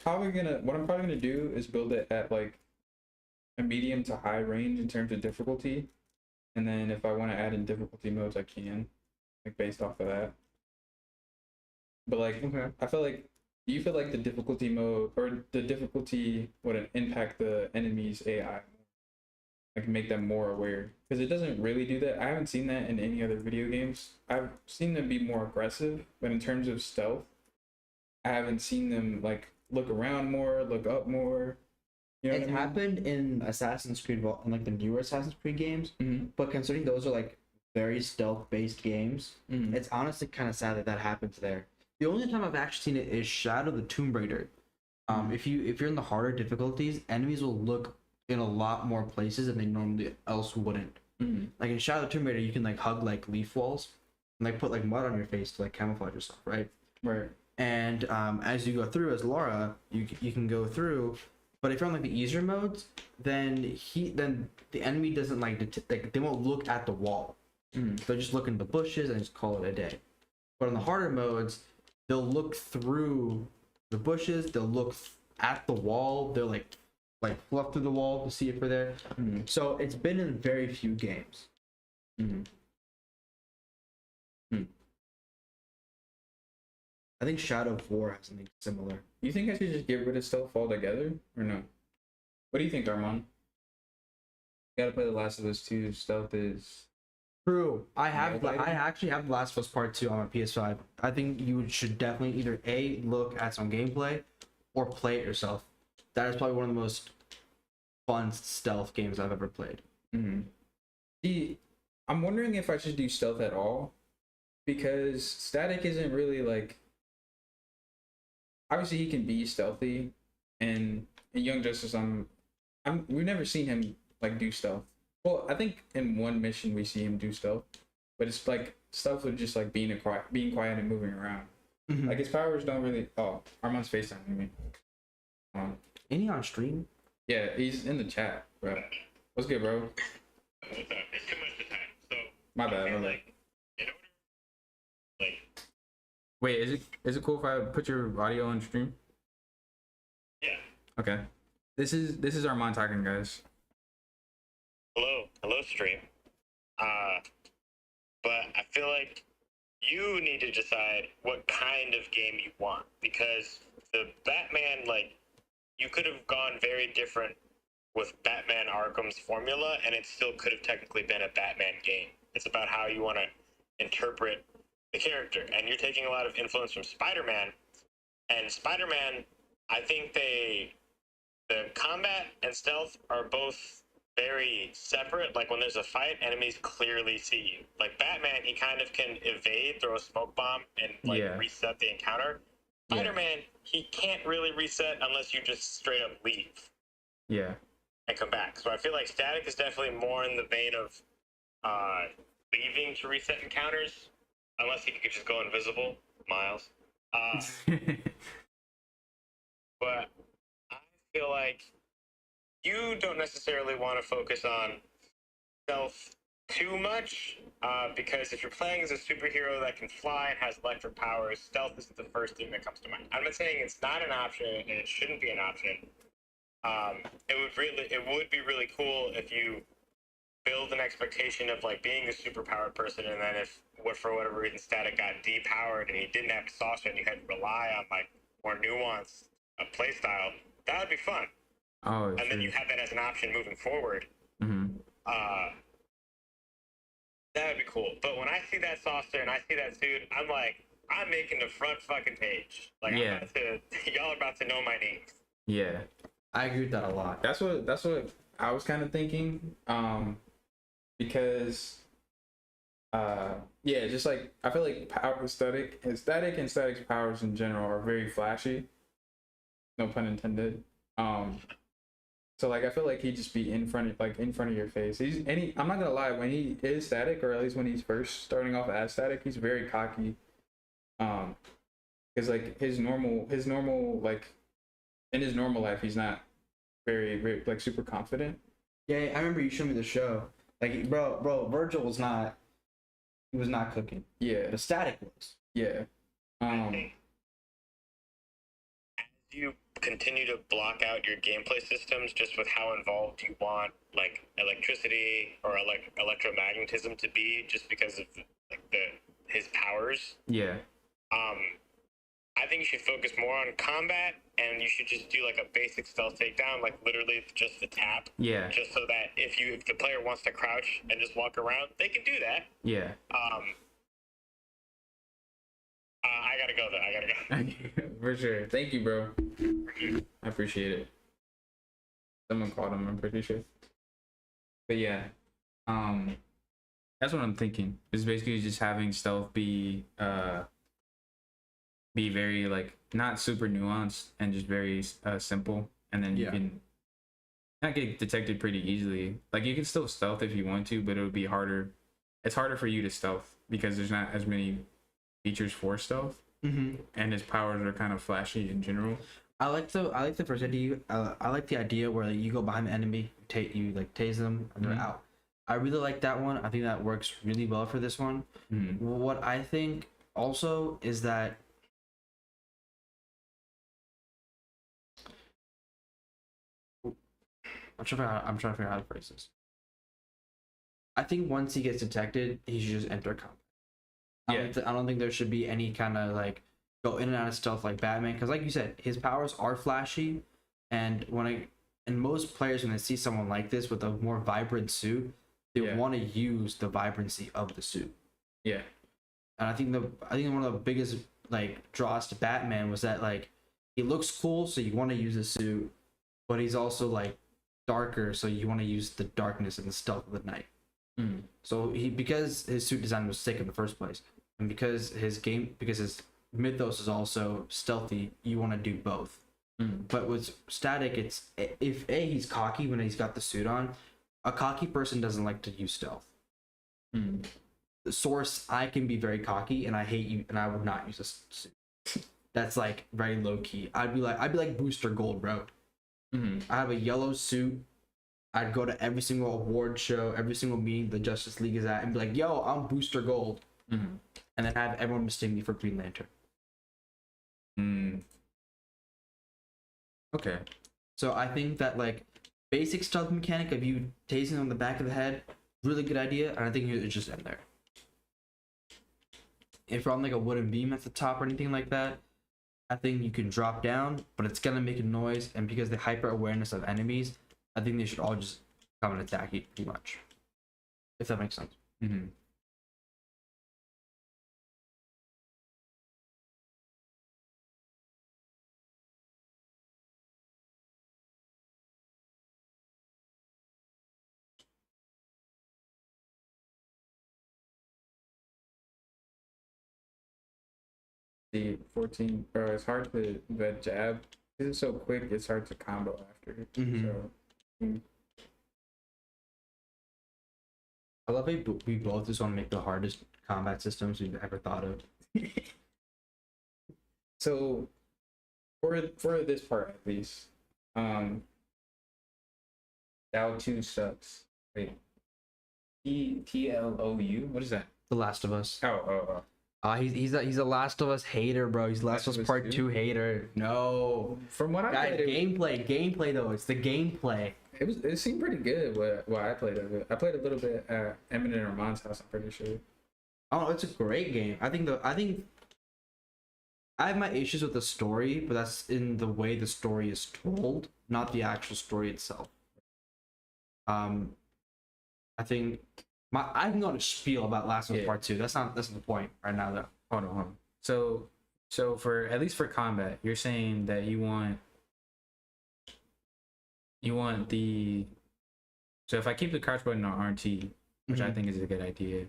probably gonna what I'm probably gonna do is build it at like a medium to high range in terms of difficulty, and then if I want to add in difficulty modes, I can, like based off of that. But like, Okay. I feel like, do you feel like the difficulty mode or the difficulty would impact the enemy's AI, like make them more aware? Because it doesn't really do that. I haven't seen that in any other video games. I've seen them be more aggressive, but in terms of stealth, I haven't seen them like look around more, look up more. You know It what I mean? happened in Assassin's Creed, in like the newer Assassin's Creed games, Mm-hmm. but considering those are like very stealth based games, Mm-hmm. it's honestly kind of sad that that happens there. The only time I've actually seen it is Shadow the Tomb Raider. If you're in the harder difficulties, enemies will look in a lot more places than they normally else wouldn't. Mm-hmm. Like in Shadow the Tomb Raider, you can like hug like leaf walls and like put like mud on your face to like camouflage yourself, right? Right. And as you go through as Laura, you can go through. But if you're on like the easier modes, then the enemy doesn't like they won't look at the wall. They'll just look in the bushes and just call it a day. But on the harder modes, they'll look through the bushes. They'll look at the wall. They'll like fluff through the wall to see if we're there. So it's been in very few games. I think Shadow of War has something similar. You think I should just get rid of stealth altogether, or no? What do you think, Armand? You gotta play The Last of Us 2. Stealth is. True. I Yeah, actually have The Last of Us Part 2 on my PS5. I think you should definitely either A, look at some gameplay or play it yourself. That is probably one of the most fun stealth games I've ever played. See, I'm wondering if I should do stealth at all, because Static isn't really like. Obviously, he can be stealthy, and in Young Justice, we've never seen him like do stealth. Well, I think in one mission we see him do stealth, but it's like stealth with just like being quiet and moving around. Like his powers don't really. Oh, Armand's FaceTiming me. Ain't he on stream? Yeah, he's in the chat, bro. What's good, bro? It's too much to time. So My bad. I feel My bad. like in order, like Wait, is it cool if I put your audio on stream? yeah. Okay. This is Armand talking, guys. Hello, stream. But I feel like you need to decide what kind of game you want, because the Batman, like, you could have gone very different with Batman Arkham's formula, and it still could have technically been a Batman game. It's about how you want to interpret the character, and you're taking a lot of influence from Spider-Man, and Spider-Man, I think the combat and stealth are both very separate. Like when there's a fight, enemies clearly see you. Like Batman, he kind of can evade, throw a smoke bomb, and like Yeah. reset the encounter. Yeah. Spider-Man, he can't really reset unless you just straight up leave Yeah. and come back. So I feel like Static is definitely more in the vein of leaving to reset encounters, unless he could just go invisible, Miles. But I feel like you don't necessarily want to focus on stealth too much because if you're playing as a superhero that can fly and has electric powers, stealth is the first thing that comes to mind. I'm not saying it's not an option and it shouldn't be an option. It would be really cool if you build an expectation of like being a superpowered person, and then if for whatever reason Static got depowered and he didn't have exhaustion, you had to rely on like more nuanced play style. That would be fun. Oh, and then you have that as an option moving forward. Mm-hmm. That would be cool. But when I see that saucer and I see that suit, I'm like, I'm making the front fucking page. Like, Yeah. y'all are about to know my names. Yeah. I agree with that a lot. That's what I was kind of thinking. Because yeah, just like I feel like Static and Static's powers in general are very flashy. No pun intended. So like I feel like he'd just be in front of your face. I'm not gonna lie, when he is Static, or at least when he's first starting off as Static, he's very cocky. Because like his normal like in his normal life, he's not very like super confident. Yeah, I remember you showed me the show. Like, bro, Virgil was not cooking. Yeah. The Static was. Yeah. I think as you continue to block out your gameplay systems just with how involved you want like electricity or electromagnetism to be, just because of like his powers. Yeah. I think you should focus more on combat, and you should just do like a basic stealth takedown, like literally just the tap. Yeah. Just so that if the player wants to crouch and just walk around, they can do that. Yeah. I gotta go though. I gotta go. For sure. Thank you, bro. I appreciate it. Someone called him, I'm pretty sure. But yeah. That's what I'm thinking. It's basically just having stealth be very like not super nuanced and just very simple, and then you can not get detected pretty easily. Like you can still stealth if you want to, but it would be harder. It's harder for you to stealth because there's not as many features for stealth, and his powers are kind of flashy in general. I like the first idea. I like the idea where like, you go behind the enemy, you tase them, and they're out. I really like that one. I think that works really well for this one. What I think also is that I'm trying to figure out how to phrase this. I think once he gets detected, he should just enter combat. I don't think there should be any kind of like go in and out of stealth like Batman, because like you said, his powers are flashy, and most players, when they see someone like this with a more vibrant suit, they want to use the vibrancy of the suit. Yeah. And I think one of the biggest like draws to Batman was that like he looks cool, so you want to use the suit, but he's also like darker, so you want to use the darkness and the stealth of the night. So because his suit design was sick in the first place, and because his mythos is also stealthy, you want to do both. But with Static, it's if he's cocky when he's got the suit on. A cocky person doesn't like to use stealth. The Source, I can be very cocky, and I hate you, and I would not use a suit. That's like very low key. I'd be like Booster Gold, bro. I have a yellow suit. I'd go to every single award show, every single meeting the Justice League is at, and be like, "Yo, I'm Booster Gold," and then have everyone mistake me for Green Lantern. Okay. So I think that like basic stealth mechanic of you tasing on the back of the head, really good idea, and I think you just end there. If you're on like a wooden beam at the top or anything like that, I think you can drop down, but it's gonna make a noise, and because the hyper awareness of enemies, I think they should all just come and attack you pretty much. If that makes sense. The 14, bro, it's hard to the jab. It's so quick, it's hard to combo after. So I love it. We both just want to make the hardest combat systems we've ever thought of. So for this part at least, Dow 2 sucks. Wait. TLOU. What is that? The Last of Us. Oh. He's a Last of Us hater, bro. He's Last of Us Part 2 hater. No. From what I Guys, played, gameplay though. It's the gameplay. it seemed pretty good. What I played of it. I played a little bit at Emmett and Armand's house. I'm pretty sure. Oh, it's a great game. I think I have my issues with the story, but that's in the way the story is told, not the actual story itself. I think I can go on a spiel about Last of Us Part 2. That's not the point right now though. Hold on. So for at least for combat, you're saying that you want the. So if I keep the crouch button on RT, which I think is a good idea.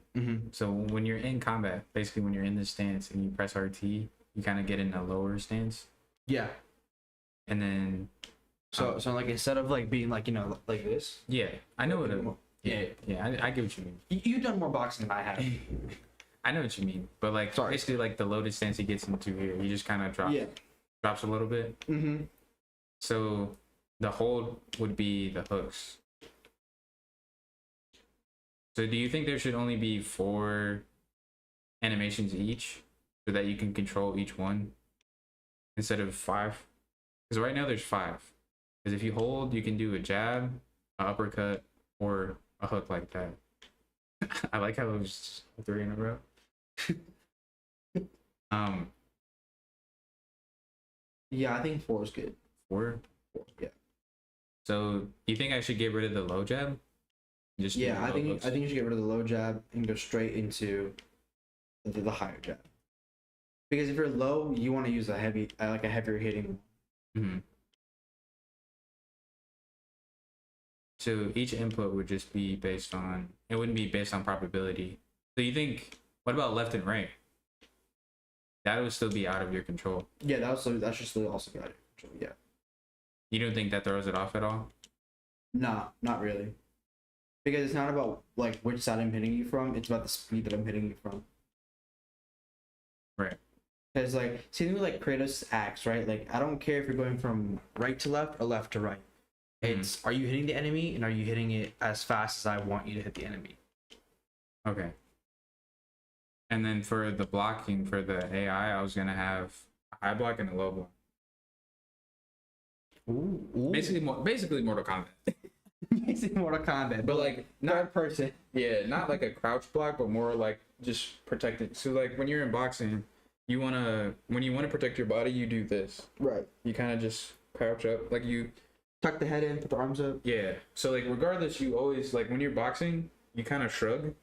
So when you're in combat, basically when you're in this stance and you press RT, you kind of get in a lower stance. Yeah. And then. So like instead of like being like like this. Yeah, I know what it. Yeah, I get what you mean. You've done more boxing than I have. I know what you mean, but like basically like the loaded stance he gets into here, he just kind of drops a little bit. So the hold would be the hooks. So do you think there should only be 4 animations each, so that you can control each one instead of 5? Because right now there's 5. Because if you hold, you can do a jab, an uppercut, or a hook like that. I like how it was 3 in a row. Yeah, I think 4 is good. 4? Yeah. So you think I should get rid of the low jab? Just Yeah, I think you should get rid of the low jab and go straight into the higher jab. Because if you're low, you want to use a heavier hitting. So each input would just be based on. It wouldn't be based on probability. So you think? What about left and right? That would still be out of your control. Yeah, that should still also be out of your control. Yeah. You don't think that throws it off at all? Nah, not really. Because it's not about like which side I'm hitting you from. It's about the speed that I'm hitting you from. Right. Because like, same thing with like Kratos' axe, right? Like, I don't care if you're going from right to left or left to right. It's are you hitting the enemy and are you hitting it as fast as I want you to hit the enemy? Okay. And then for the blocking for the AI, I was gonna have a high block and a low block. Ooh. Basically Mortal Kombat. Basically Mortal Kombat, But like not third person. Yeah, not like a crouch block, but more like just protected. So like when you're in boxing, when you wanna protect your body, you do this. Right. You kind of just crouch up, like you Tuck the head in, put the arms up. Yeah. So like regardless, you always like when you're boxing, you kind of shrug.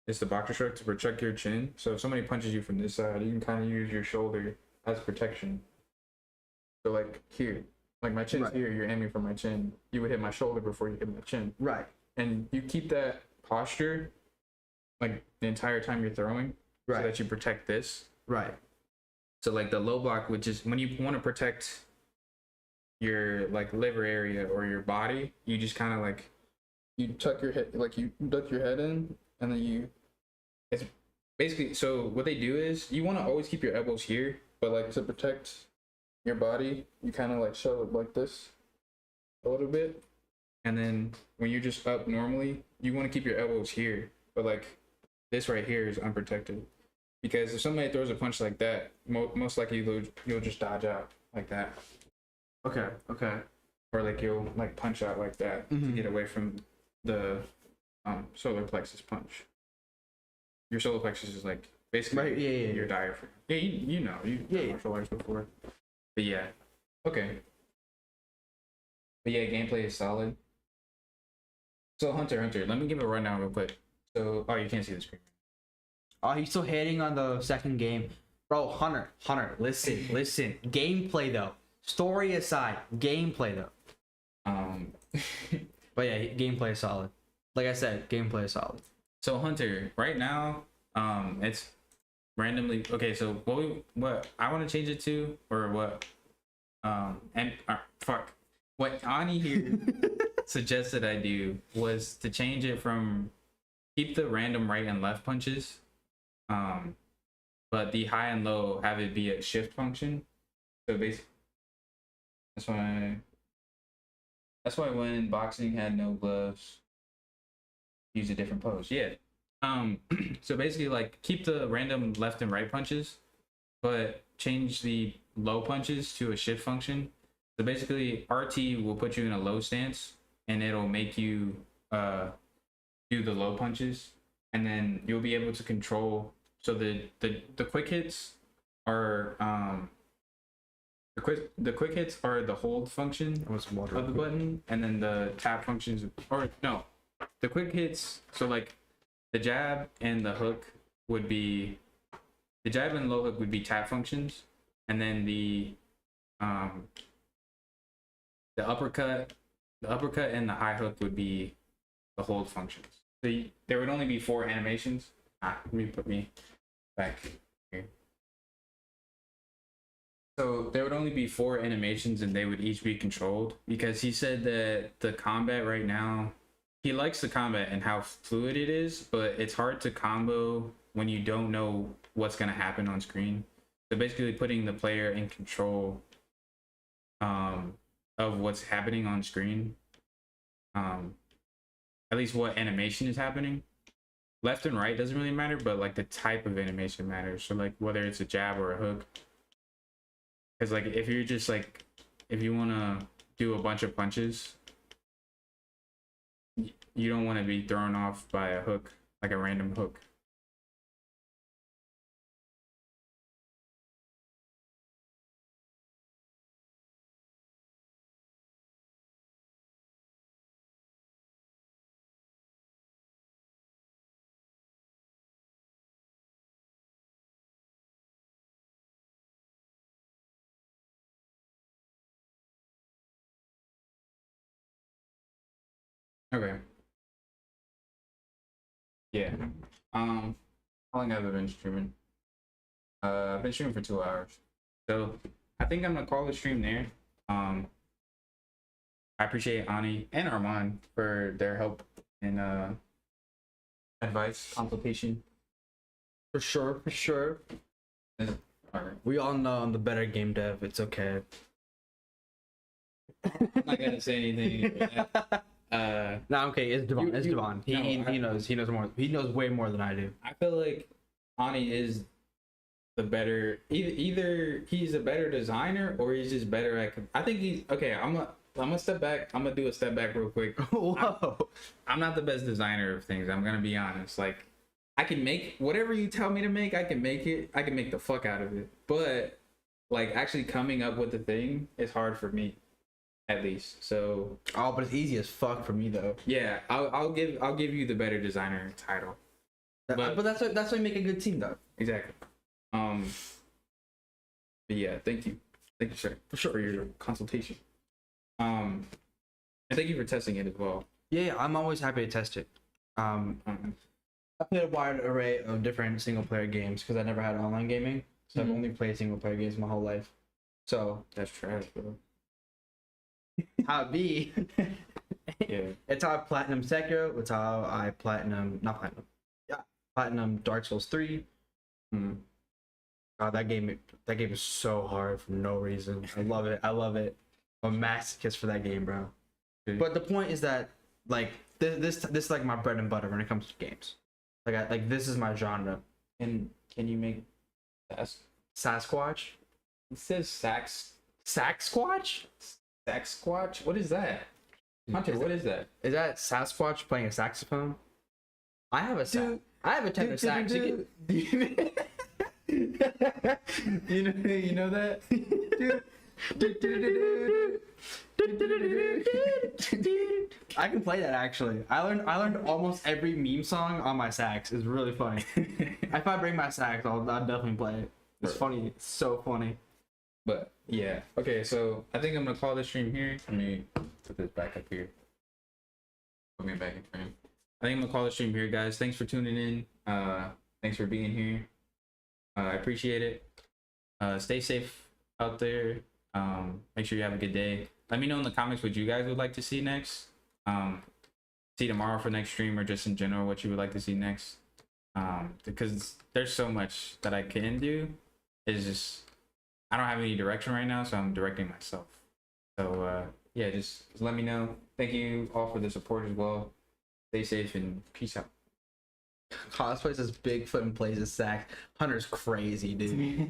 It's the boxer shrug to protect your chin. So if somebody punches you from this side, you can kind of use your shoulder as protection. So like here, like my chin's here, you're aiming for my chin. You would hit my shoulder before you hit my chin. Right. And you keep that posture like the entire time you're throwing, so that you protect this. Right. So like the low block would just when you want to protect your like liver area or your body, you just kind of like you tuck your head, like you duck your head in, and then it's basically, so what they do is you want to always keep your elbows here, but like to protect your body, you kind of like shove it like this a little bit, and then when you're just up normally, you want to keep your elbows here, but like this right here is unprotected, because if somebody throws a punch like that, most likely you'll just dodge out like that. Okay. Or like you'll like punch out like that to get away from the solar plexus punch. Your solar plexus is like basically your diaphragm. Yeah, you know, you've done martial arts before. But yeah, okay. But yeah, gameplay is solid. So Hunter, let me give a rundown real quick. So, you can't see the screen. Oh, he's still hating on the second game, bro. Hunter, listen. Gameplay though. Story aside, gameplay though. But yeah, gameplay is solid. Like I said, gameplay is solid. So Hunter, right now, it's randomly okay. So what I want to change it to, or what, what Ani here suggested I do was to change it from keep the random right and left punches, but the high and low have it be a shift function. So basically. That's why when boxing had no gloves, use a different pose. Yeah. So basically, like, keep the random left and right punches, but change the low punches to a shift function. So basically, RT will put you in a low stance, and it'll make you do the low punches, and then you'll be able to control. So the quick hits are the quick hits are the hold function I want some water. of the button, and then the tap functions, or no, the quick hits. So like the jab and the hook would be, the jab and low hook would be tap functions, and then the uppercut and the high hook would be the hold functions. So there would only be 4 animations. Let me put me back here. So there would only be 4 animations, and they would each be controlled, because he said that the combat right now, he likes the combat and how fluid it is, but it's hard to combo when you don't know what's going to happen on screen. So basically putting the player in control of what's happening on screen, at least what animation is happening. Left and right doesn't really matter, but like the type of animation matters. So like whether it's a jab or a hook, because like if you're just like, if you want to do a bunch of punches, you don't want to be thrown off by a hook, like a random hook. Okay. Yeah. How long have I been streaming? I've been streaming for 2 hours. So I think I'm gonna call the stream there. I appreciate Ani and Armand for their help and advice, consultation. For sure, for sure. All right. We all know I'm the better game dev. It's okay. I'm not gonna say anything. No, okay. It's Devon. It's Devon. He no, he knows more. He knows way more than I do. I feel like Ani is the better. Either he's a better designer or he's just better at. I think he's okay. I'm gonna step back. I'm gonna do a step back real quick. Whoa. I'm not the best designer of things. I'm gonna be honest. Like, I can make whatever you tell me to make. I can make it. I can make the fuck out of it. But like actually coming up with the thing is hard for me, at least. So Oh, but it's easy as fuck for me though. yeah, I'll give you the better designer title. But that's why you make a good team though. Exactly. But yeah, thank you, sir, for your consultation. And thank you for testing it as well. Yeah, I'm always happy to test it. I played a wide array of different single player games because I never had online gaming, so I've only played single player games my whole life. So That's trash, bro. how it be? Yeah. It's how I platinum Sekiro. It's how I platinum Dark Souls 3. God, that game is so hard for no reason. I love it. I'm a masochist for that game, bro. Dude. But the point is that like this is like my bread and butter when it comes to games. Like this is my genre. Can you make Sasquatch? It says Saxquatch? Sasquatch? What is that? Hunter, what is that? Is that Sasquatch playing a saxophone? I have a I have a tenor sax. You know that? I can play that actually. I learned almost every meme song on my sax. It's really funny. If I bring my sax, I'll definitely play it. It's funny. It's so funny. But yeah. Okay, so I think I'm gonna call this stream here. Let me put this back up here. Put me back in frame. I think I'm gonna call the stream here, guys. Thanks for tuning in. Thanks for being here. I appreciate it. Stay safe out there. Make sure you have a good day. Let me know in the comments what you guys would like to see next. See tomorrow for next stream, or just in general what you would like to see next. Because there's so much that I can do. It's just I don't have any direction right now, so I'm directing myself. So yeah, just let me know. Thank you all for the support as well. Stay safe and peace out. Cosplays as Bigfoot and plays as Sack. Hunter's crazy, dude.